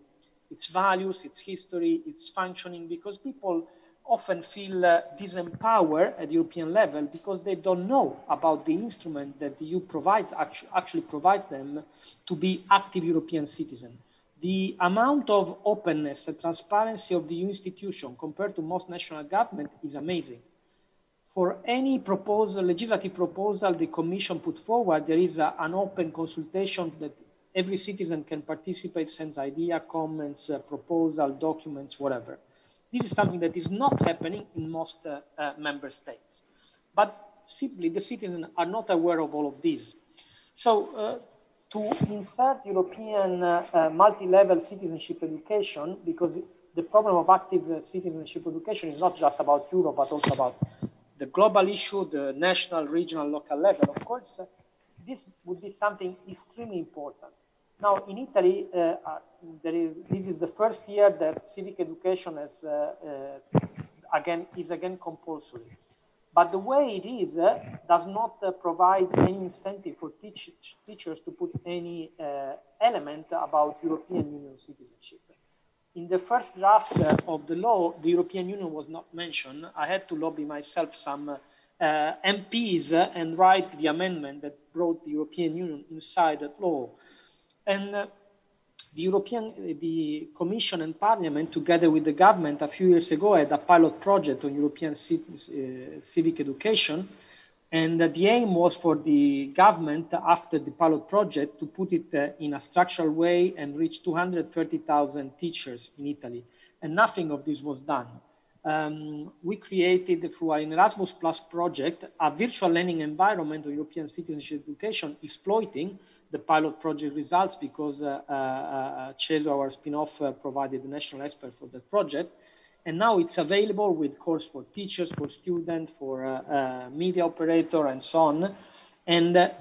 its values, its history, its functioning, because people often feel disempowered at European level because they don't know about the instrument that the EU provides, actually provides them to be active European citizens. The amount of openness and transparency of the EU institution compared to most national government is amazing. For any proposal, legislative proposal the Commission put forward, there is an open consultation that every citizen can participate, sends idea, comments, proposal, documents, whatever. This is something that is not happening in most member states. But simply the citizens are not aware of all of this. So to insert European multi-level citizenship education, because the problem of active citizenship education is not just about Europe, but also about the global issue, the national, regional, local level. Of course, this would be something extremely important. Now, in Italy, this is the first year that civic education is again compulsory. But the way it is does not provide any incentive for teachers to put any element about European Union citizenship. In the first draft of the law, the European Union was not mentioned. I had to lobby myself some MPs and write the amendment that brought the European Union inside that law. And the Commission and Parliament, together with the government a few years ago, had a pilot project on European civic education And the aim was for the government, after the pilot project, to put it in a structural way and reach 230,000 teachers in Italy. And nothing of this was done. We created, through an Erasmus Plus project, a virtual learning environment of European citizenship education, exploiting the pilot project results, because Ceso, our spin-off, provided the national expert for that project. And now it's available with course for teachers, for students, for media operator, and so on. And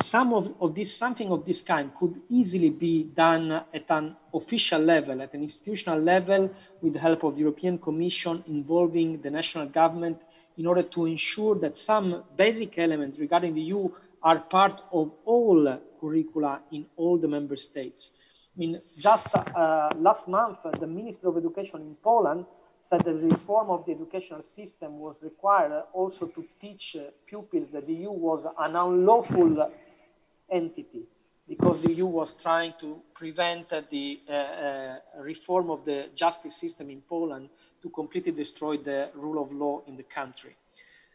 something of this kind could easily be done at an official level, at an institutional level, with the help of the European Commission, involving the national government, in order to ensure that some basic elements regarding the EU are part of all curricula in all the member states. I mean, just last month, the Minister of Education in Poland said that the reform of the educational system was required also to teach pupils that the EU was an unlawful entity, because the EU was trying to prevent the reform of the justice system in Poland to completely destroy the rule of law in the country.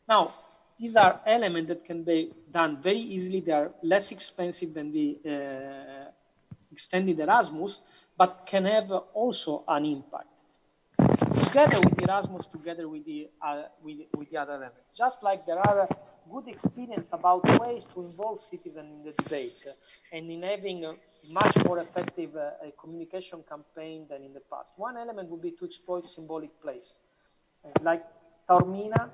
Now, these are elements that can be done very easily. They are less expensive than the extended Erasmus, but can have also an impact. Together with Erasmus, together with the other elements. Just like there are good experience about ways to involve citizens in the debate and in having a much more effective communication campaign than in the past. One element would be to exploit symbolic place. Like Taormina,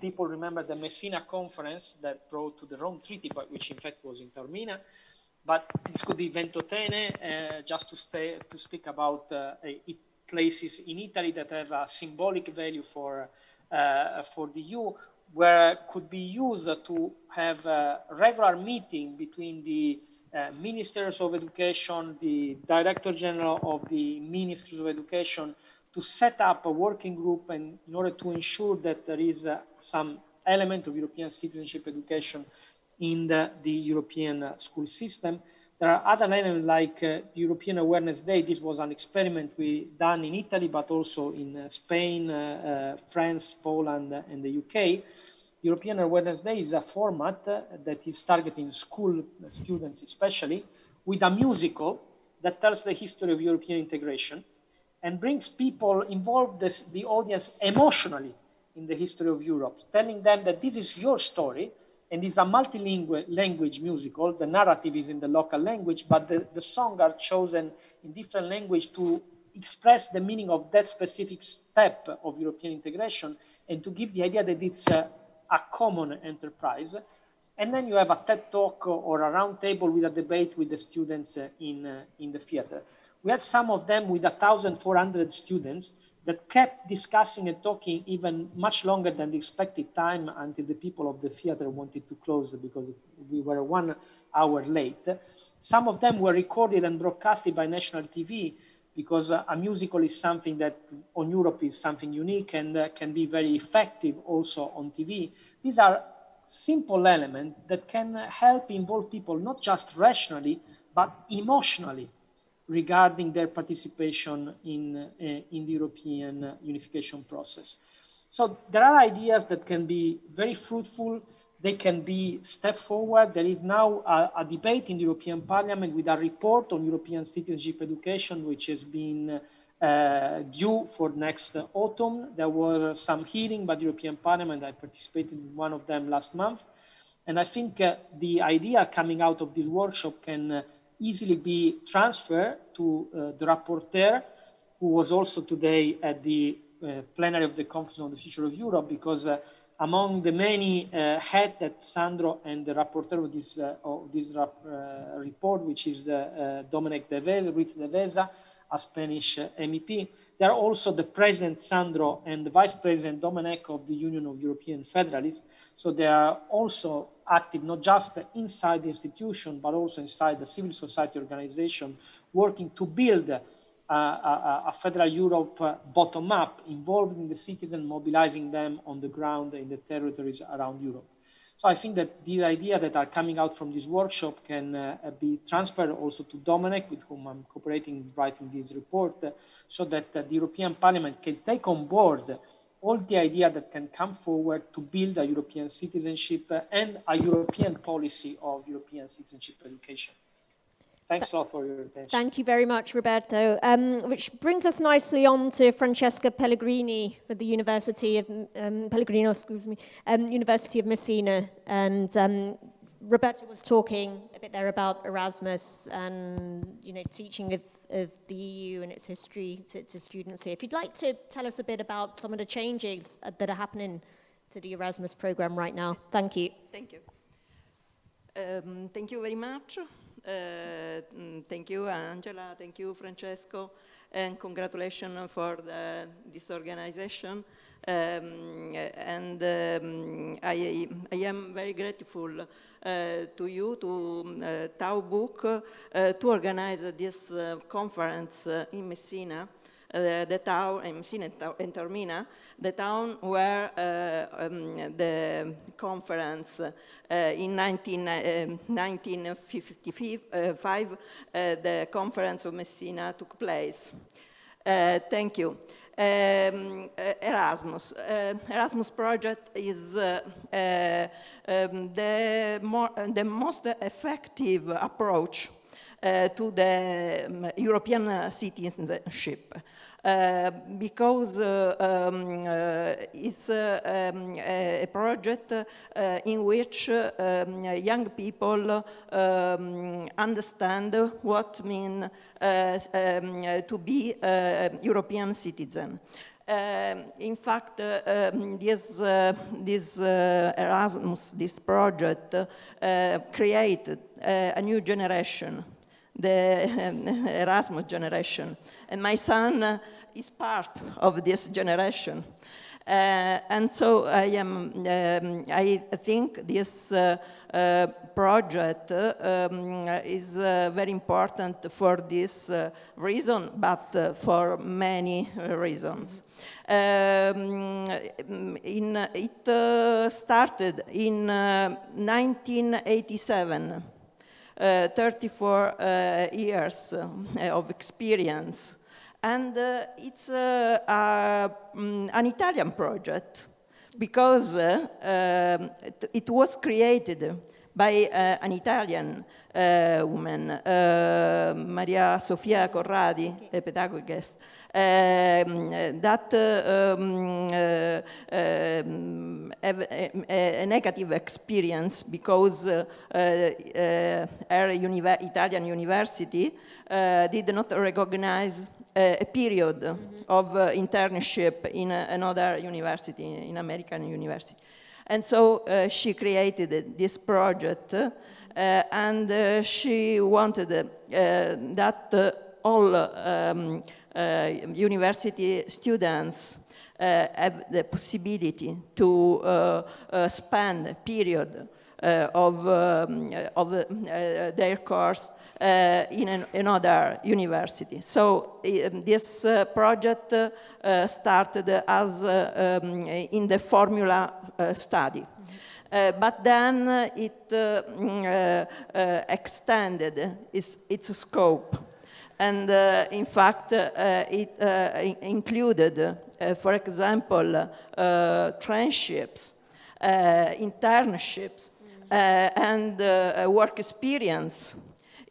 people remember the Messina conference that brought to the Rome Treaty, but which in fact was in Taormina. But this could be Ventotene, just to speak about places in Italy that have a symbolic value for the EU, where could be used to have a regular meeting between the ministers of education, the director general of the ministries of education, to set up a working group, and in order to ensure that there is some element of European citizenship education in the European school system. There are other elements like European Awareness Day. This was an experiment we done in Italy, but also in Spain, France, Poland, and the UK. European Awareness Day is a format that is targeting school students especially, with a musical that tells the history of European integration and brings people involved, the audience, emotionally in the history of Europe, telling them that this is your story. And it's a multilingual language musical. The narrative is in the local language, but the songs are chosen in different language to express the meaning of that specific step of European integration, and to give the idea that it's a common enterprise. And then you have a TED Talk or a round table with a debate with the students in the theater. We had some of them with 1,400 students that kept discussing and talking even much longer than the expected time, until the people of the theater wanted to close because we were 1 hour late. Some of them were recorded and broadcasted by national TV, because a musical is something that on Europe is something unique and can be very effective also on TV. These are simple elements that can help involve people, not just rationally, but emotionally, regarding their participation in the European unification process. So there are ideas that can be very fruitful. They can be step forward. There is now a debate in the European Parliament with a report on European citizenship education, which has been due for next autumn. There were some hearings by the European Parliament. I participated in one of them last month. And I think the idea coming out of this workshop can easily be transferred to the rapporteur, who was also today at the plenary of the Conference on the Future of Europe, because among the many heads that Sandro and the rapporteur of this report, which is Dominic Ruiz de Veza, a Spanish MEP, there are also the President Sandro and the Vice President Dominic of the Union of European Federalists. So they are also active not just inside the institution, but also inside the civil society organization, working to build a federal Europe bottom up, involving the citizens, mobilizing them on the ground in the territories around Europe. So I think that the idea that are coming out from this workshop can be transferred also to Dominic, with whom I'm cooperating in writing this report, so that the European Parliament can take on board all the idea that can come forward to build a European citizenship and a European policy of European citizenship education. Thanks a lot for your attention. Thank you very much, Roberto. Which brings us nicely on to Francesca Pellegrini from the University of University of Messina. And Roberto was talking a bit there about Erasmus and teaching of the EU and its history to students here. If you'd like to tell us a bit about some of the changes that are happening to the Erasmus program right now. Thank you. Thank you. Thank you very much. Thank you, Angela. Thank you, Francesco. And congratulations for this organization. I am very grateful to you, to Tau Book, to organize this conference in Messina, the town in Messina and Taormina, the town where the conference in 1955, the conference of Messina took place. Thank you. Erasmus. Erasmus project is the most effective approach to the European citizenship. Because it's a project in which young people understand what means to be a European citizen. In fact, this Erasmus, this project, created a new generation, the Erasmus generation. And my son is part of this generation. And so I think this project is very important for this reason, but for many reasons. It started in 1987, 34 years of experience. And it's an Italian project because it was created by an Italian woman, Maria Sofia Corradi, a pedagogist, that have a negative experience because her Italian university did not recognize a period of internship in another university, in American university. And so she created this project and she wanted that all university students have the possibility to spend a period of their course in another university. So this project started as in the formula study. But then it extended its scope. And in fact, it included, for example, traineeships, internships, and work experience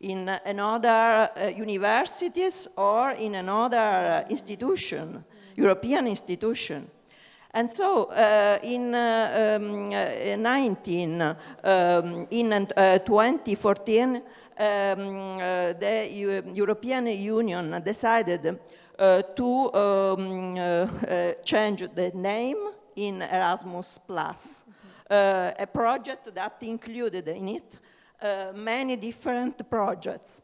in another universities or in another institution, European institution. And so in 2014, the European Union decided to change the name in Erasmus+, a project that included in it many different projects.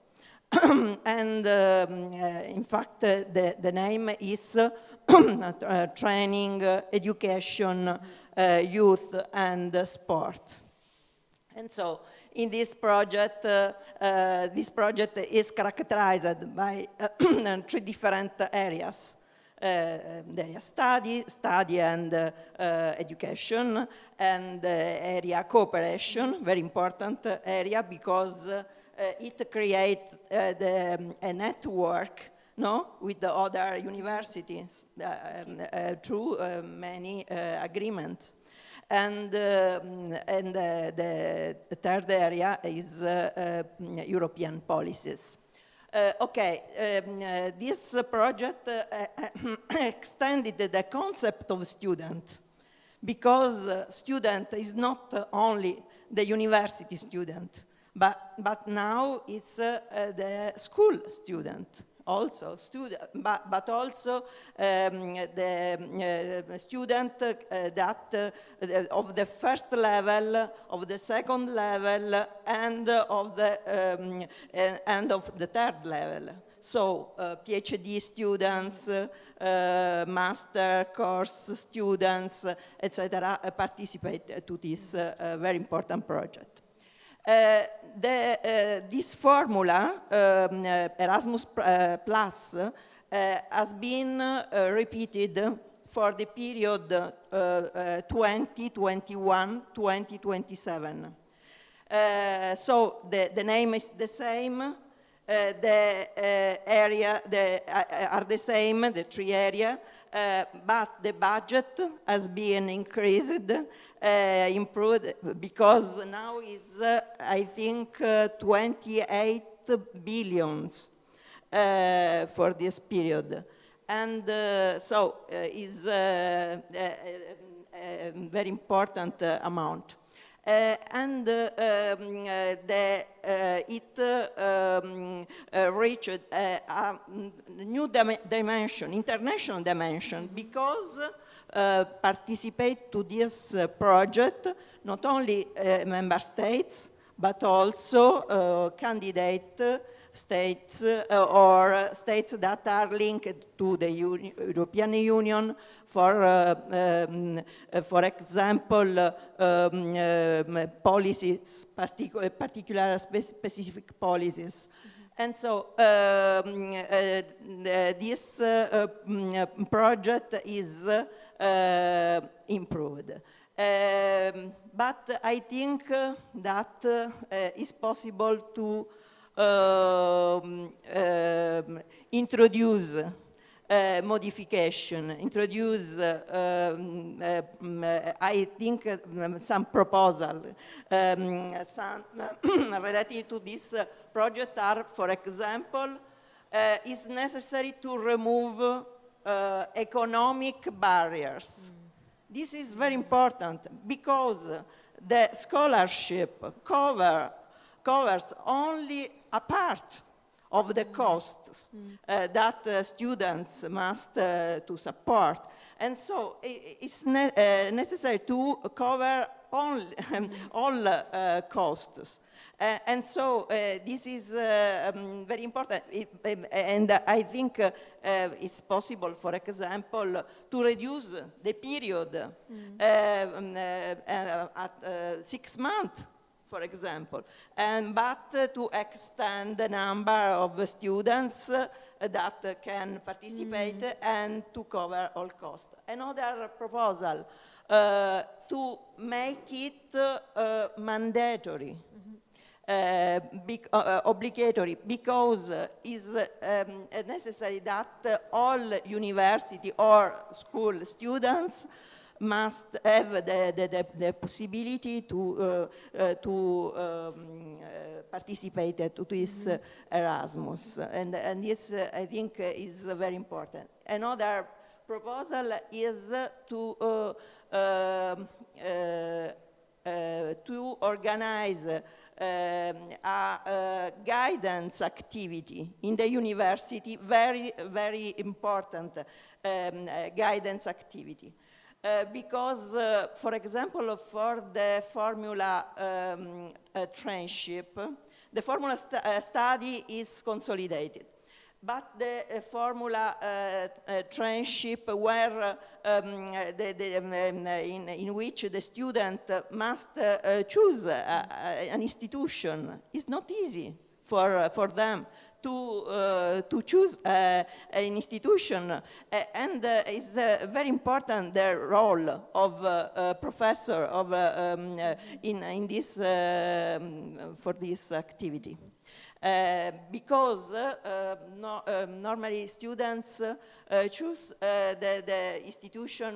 And in fact, the name is training, education, youth, and sport. And so in this project is characterized by 3 different areas. Area study and education, and area cooperation, very important area because it creates a network with the other universities through many agreements. And the third area is European policies. This project extended the concept of student, because student is not only the university student, but now it's the school student also, but also the student that of the first level, of the second level, and of the third level. So PhD students, master course students, etc., participate to this very important project. This formula, Erasmus Plus, has been repeated for the period 2021-2027. So the name is the same, the area are the same, the three areas, but the budget has been increased, improved, because now is, I think, 28 billions for this period. And so is a very important amount. And it reached a new dimension, international dimension, because participate to this project not only member states, but also candidate states or states that are linked to the European Union, for example, policies, particular specific policies. And so this project is improved. But I think that it's possible to introduce modification, introduce, I think, some proposal. Some related to this project are, for example, it's necessary to remove economic barriers. This is very important, because the scholarship covers only a part of the costs that students must to support. And so it's necessary to cover all costs. And so this is very important. And I think it's possible, for example, to reduce the period at 6 months, for example, but to extend the number of students that can participate and to cover all costs. Another proposal, to make it mandatory, obligatory, because it's necessary that all university or school students must have the possibility to participate to this Erasmus. And this, I think, is very important. Another proposal is to organize a guidance activity in the university, very, very important guidance activity. Because, for example, for the formula trainship, the formula study is consolidated. But the formula trainship, where in which the student must choose an institution, is not easy for them to choose an institution, and it's very important the role of a professor in this for this activity. because normally students choose the institution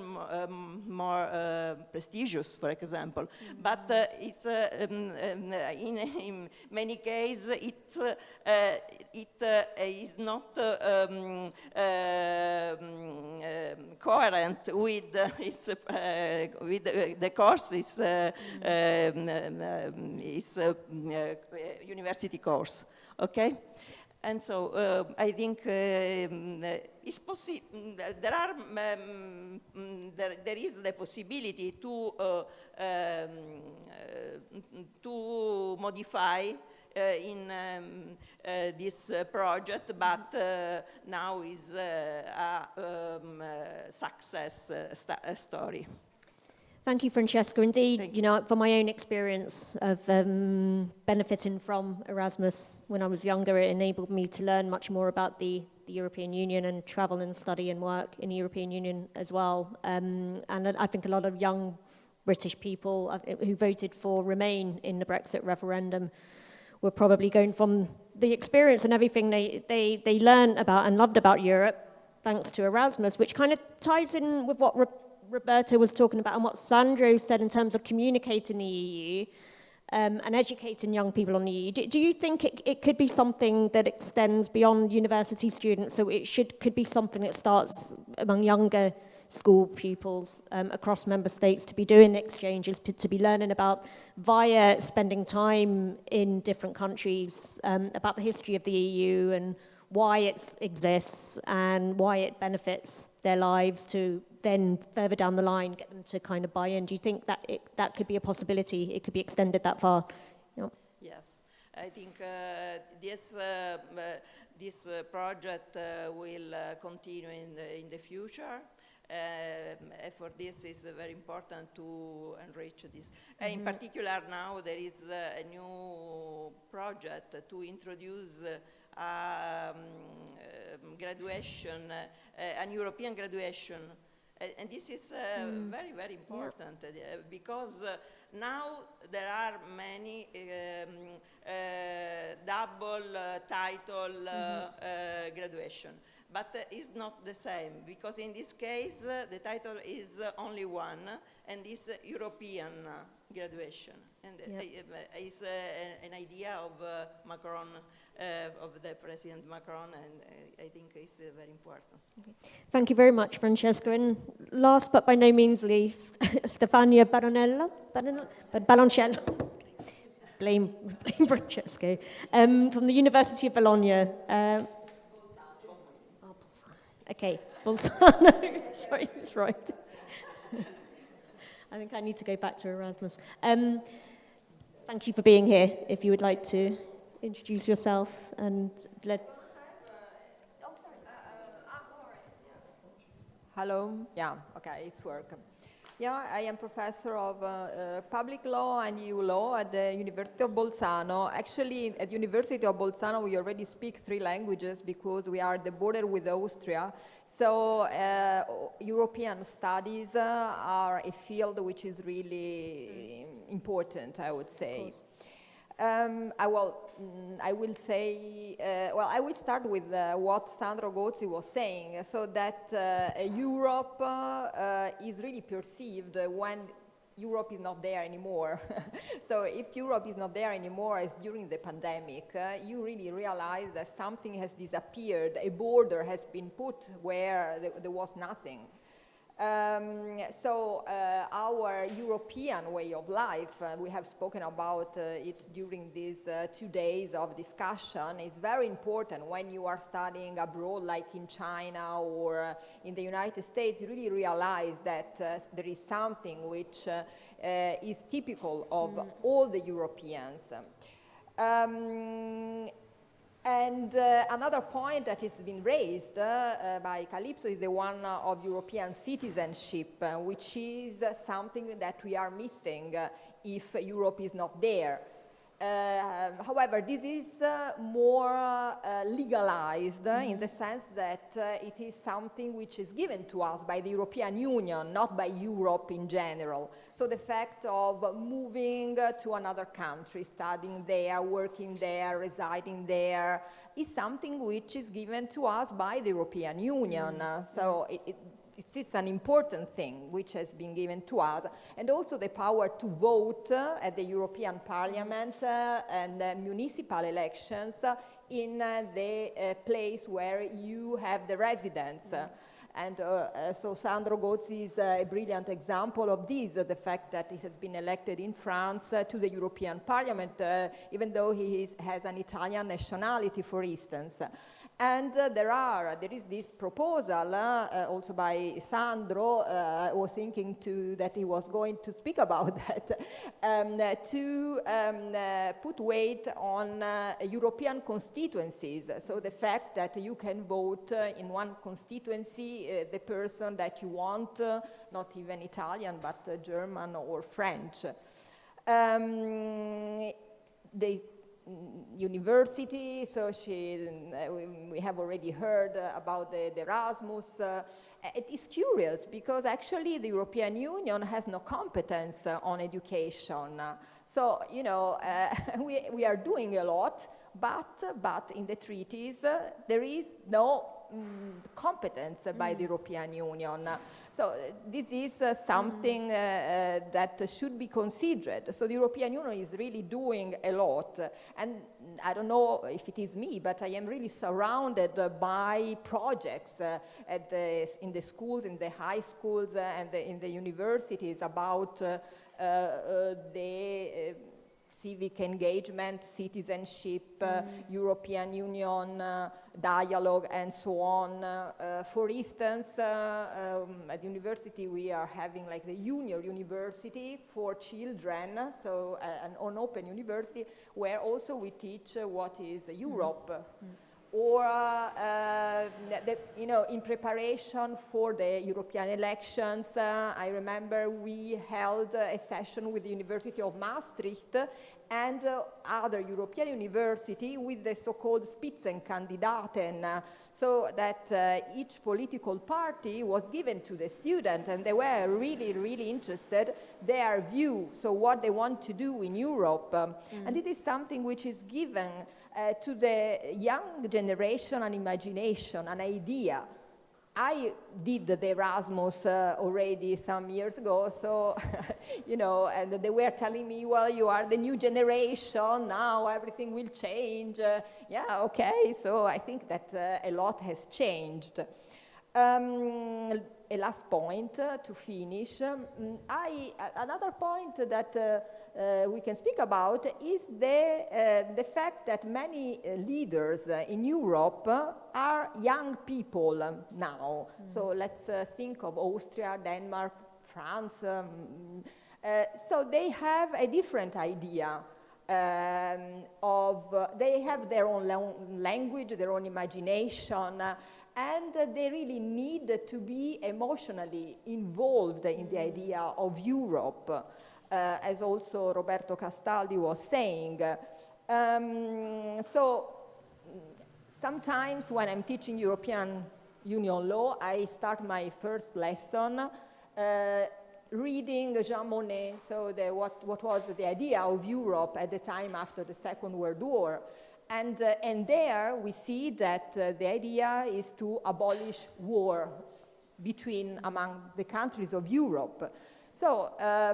more prestigious, for example. But it's in many cases it is not coherent with its with the course is university course. Okay. And so I think it's possible. There is the possibility to modify in this project, but now is a success story. Thank you, Francesca. Indeed, you know, from my own experience of benefiting from Erasmus when I was younger, it enabled me to learn much more about the European Union and travel and study and work in the European Union as well. And I think a lot of young British people who voted for Remain in the Brexit referendum were probably going from the experience and everything they learned about and loved about Europe thanks to Erasmus, which kind of ties in with what Roberto was talking about and what Sandro said in terms of communicating the EU and educating young people on the EU. Do you think it could be something that extends beyond university students, so it could be something that starts among younger school pupils across member states to be doing exchanges, to be learning about via spending time in different countries about the history of the EU and why it exists and why it benefits their lives, to then further down the line get them to kind of buy in? Do you think that that could be a possibility? It could be extended that far? You know? Yes, I think this project will continue in the future. For this is very important to enrich this. In particular, now there is a new project to introduce graduation, an European graduation. And this is very, very important because now there are many double title graduation. But it's not the same, because in this case, the title is only one, and it's European graduation. And it's an idea of Macron, of the President Macron, and I think it's very important. Okay. Thank you very much, Francesca. And last but by no means least, Stefania Baloncello. Blame Francesco. From the University of Bologna. Okay, Bolzano. Sorry, that's right. I think I need to go back to Erasmus. Thank you for being here. If you would like to introduce yourself and let... Hello. Yeah, okay, it's working. Yeah, I am professor of public law and EU law at the University of Bolzano. Actually, at the University of Bolzano, we already speak 3 languages because we are at the border with Austria. So European studies are a field which is really important, I would say. I will say, I will start with what Sandro Gozzi was saying, so that Europe is really perceived when Europe is not there anymore. So if Europe is not there anymore, as during the pandemic, you really realize that something has disappeared, a border has been put where there was nothing. So our European way of life, we have spoken about it during these 2 days of discussion, is very important when you are studying abroad, like in China or in the United States. You really realize that there is something which is typical of all the Europeans. And another point that has been raised by Calypso is the one of European citizenship, which is something that we are missing if Europe is not there. However, this is more legalized in the sense that it is something which is given to us by the European Union, not by Europe in general. So the fact of moving to another country, studying there, working there, residing there, is something which is given to us by the European Union. So it is an important thing which has been given to us, and also the power to vote at the European Parliament and municipal elections in the place where you have the residence. And so Sandro Gozzi is a brilliant example of this, the fact that he has been elected in France to the European Parliament, even though he has an Italian nationality, for instance. And there is this proposal, also by Sandro, I was thinking that he was going to speak about that, to put weight on European constituencies. So the fact that you can vote in one constituency the person that you want, not even Italian, but German or French. The university, so we have already heard about the Erasmus. It is curious because actually the European Union has no competence on education. So, you know, we are doing a lot, but in the treaties there is no competence by the European Union. So this is something that should be considered. So the European Union is really doing a lot. And I don't know if it is me, but I am really surrounded by projects in the schools, in the high schools, and in the universities about the civic engagement, citizenship, European Union dialogue, and so on. For instance, at university we are having like the junior university for children, so an open university where also we teach what is Europe. Or, you know, in preparation for the European elections, I remember we held a session with the University of Maastricht and other European university with the so-called Spitzenkandidaten, so that each political party was given to the student, and they were really, really interested, their view, so what they want to do in Europe. And it is something which is given to the young generation an imagination, an idea. I did the Erasmus already some years ago, so, you know, and they were telling me, well, you are the new generation, now everything will change. Yeah, okay, so I think that a lot has changed. A last point to finish. Another point that we can speak about is the fact that many leaders in Europe are young people now. So let's think of Austria, Denmark, France. So they have a different idea they have their own language, their own imagination, and they really need to be emotionally involved in the idea of Europe, as also Roberto Castaldi was saying. So sometimes when I'm teaching European Union law, I start my first lesson reading Jean Monnet, so what was the idea of Europe at the time after the Second World War. And there we see that the idea is to abolish war among the countries of Europe. So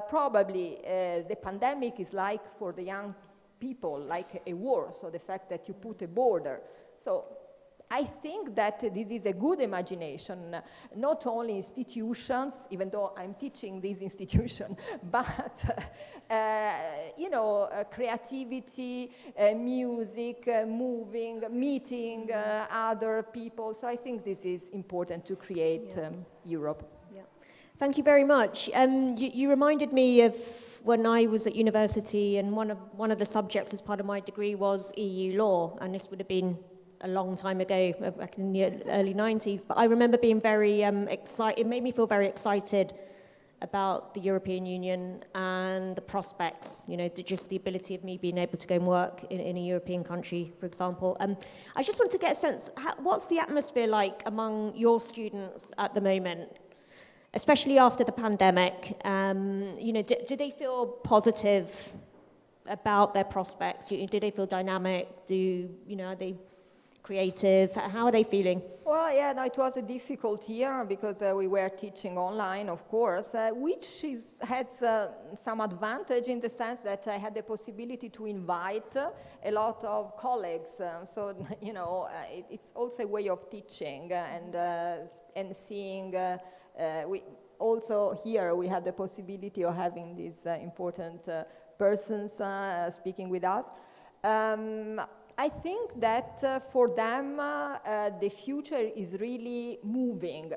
probably the pandemic is like for the young people, like a war, so the fact that you put a border. So I think that this is a good imagination, not only institutions, even though I'm teaching this institution, but, you know, creativity, music, moving, meeting other people. So I think this is important to create Europe. Yeah. Thank you very much. You reminded me of when I was at university, and one of the subjects as part of my degree was EU law, and this would have been a long time ago, back in the early 90s, but I remember being very excited. It made me feel very excited about the European Union and the prospects, you know, just the ability of me being able to go and work in a European country, for example. I just want to get a sense, what's the atmosphere like among your students at the moment, especially after the pandemic? You know, do they feel positive about their prospects? Do they feel dynamic? Are they creative? How are they feeling? Well, yeah, no, it was a difficult year because we were teaching online, of course, which has some advantage in the sense that I had the possibility to invite a lot of colleagues. So, you know, it's also a way of teaching and seeing. We also here we had the possibility of having these important persons speaking with us. I think that for them, the future is really moving,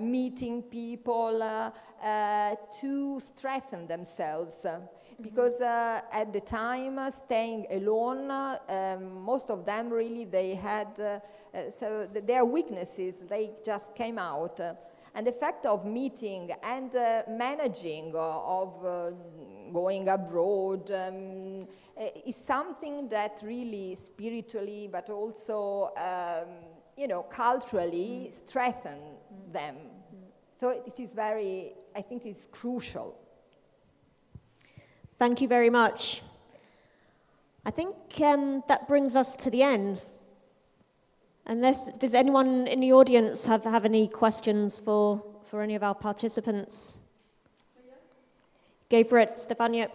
meeting people to strengthen themselves. Because at the time, staying alone, most of them really, they had, so their weaknesses, they just came out. And the fact of meeting and managing of going abroad is something that really spiritually, but also, you know, culturally strengthen them. So this is very, I think it's crucial. Thank you very much. I think that brings us to the end. Does anyone in the audience have any questions for any of our participants? Go for it, Stefania.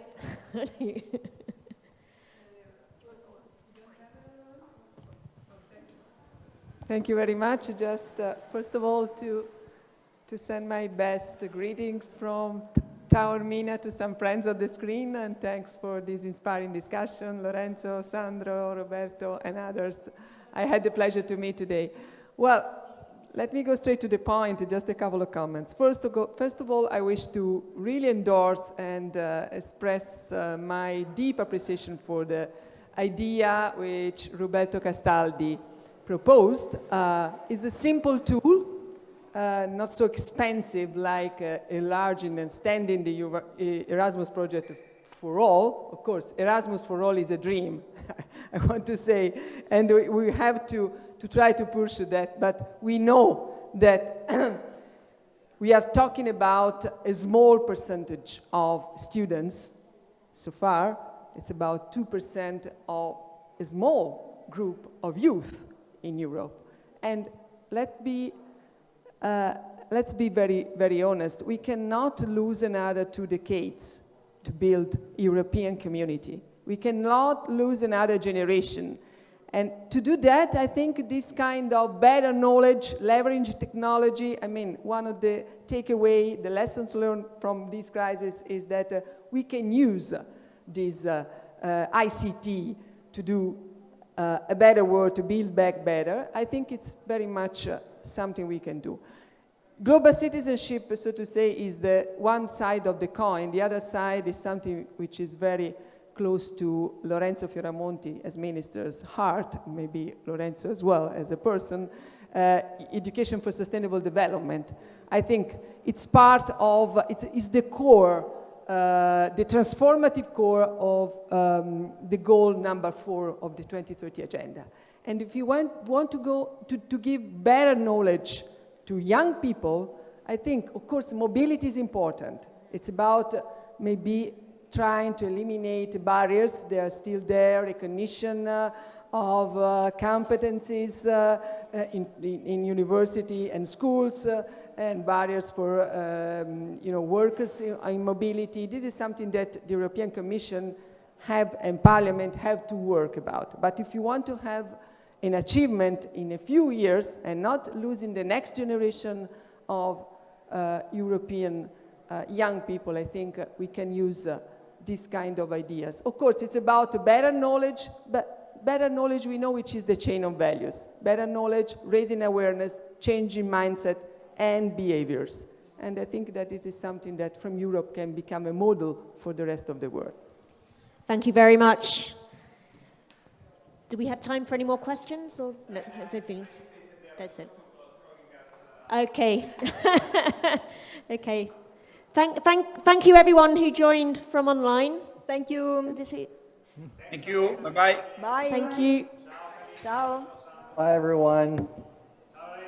Thank you very much. Just first of all to send my best greetings from Taormina to some friends on the screen, and thanks for this inspiring discussion, Lorenzo, Sandro, Roberto, and others I had the pleasure to meet today. Well, let me go straight to the point, just a couple of comments. First of all, I wish to really endorse and express my deep appreciation for the idea which Roberto Castaldi proposed. It's a simple tool, not so expensive like enlarging and extending the Erasmus project for all. Of course, Erasmus for all is a dream, I want to say, and we have to try to pursue that, but we know that we are talking about a small percentage of students. So far, it's about 2% of a small group of youth in Europe. And let's be very, very honest. We cannot lose another 2 decades to build European community. We cannot lose another generation. And to do that, I think this kind of better knowledge, leverage technology, I mean, one of the takeaway, the lessons learned from this crisis is that we can use this ICT to do a better work, to build back better. I think it's very much something we can do. Global citizenship, so to say, is the one side of the coin. The other side is something which is very close to Lorenzo Fioramonti as minister's heart, maybe Lorenzo as well as a person, education for sustainable development. I think it's part of, it's the core, the transformative core of the goal number 4 of the 2030 agenda. And if you want to go to give better knowledge to young people, I think, of course, mobility is important. It's about maybe trying to eliminate barriers. They are still there, recognition of competencies in university and schools, and barriers for workers in mobility. This is something that the European Commission and Parliament have to work about. But if you want to have an achievement in a few years and not losing the next generation of European young people, I think we can use this kind of ideas. Of course, it's about better knowledge, but better knowledge we know which is the chain of values. Better knowledge, raising awareness, changing mindset and behaviors. And I think that this is something that from Europe can become a model for the rest of the world. Thank you very much. Do we have time for any more questions? Or no, that's it. Okay. Okay. Thank you everyone who joined from online. Thank you. Thank you. Bye-bye. Bye. Thank you. Ciao. Bye, everyone.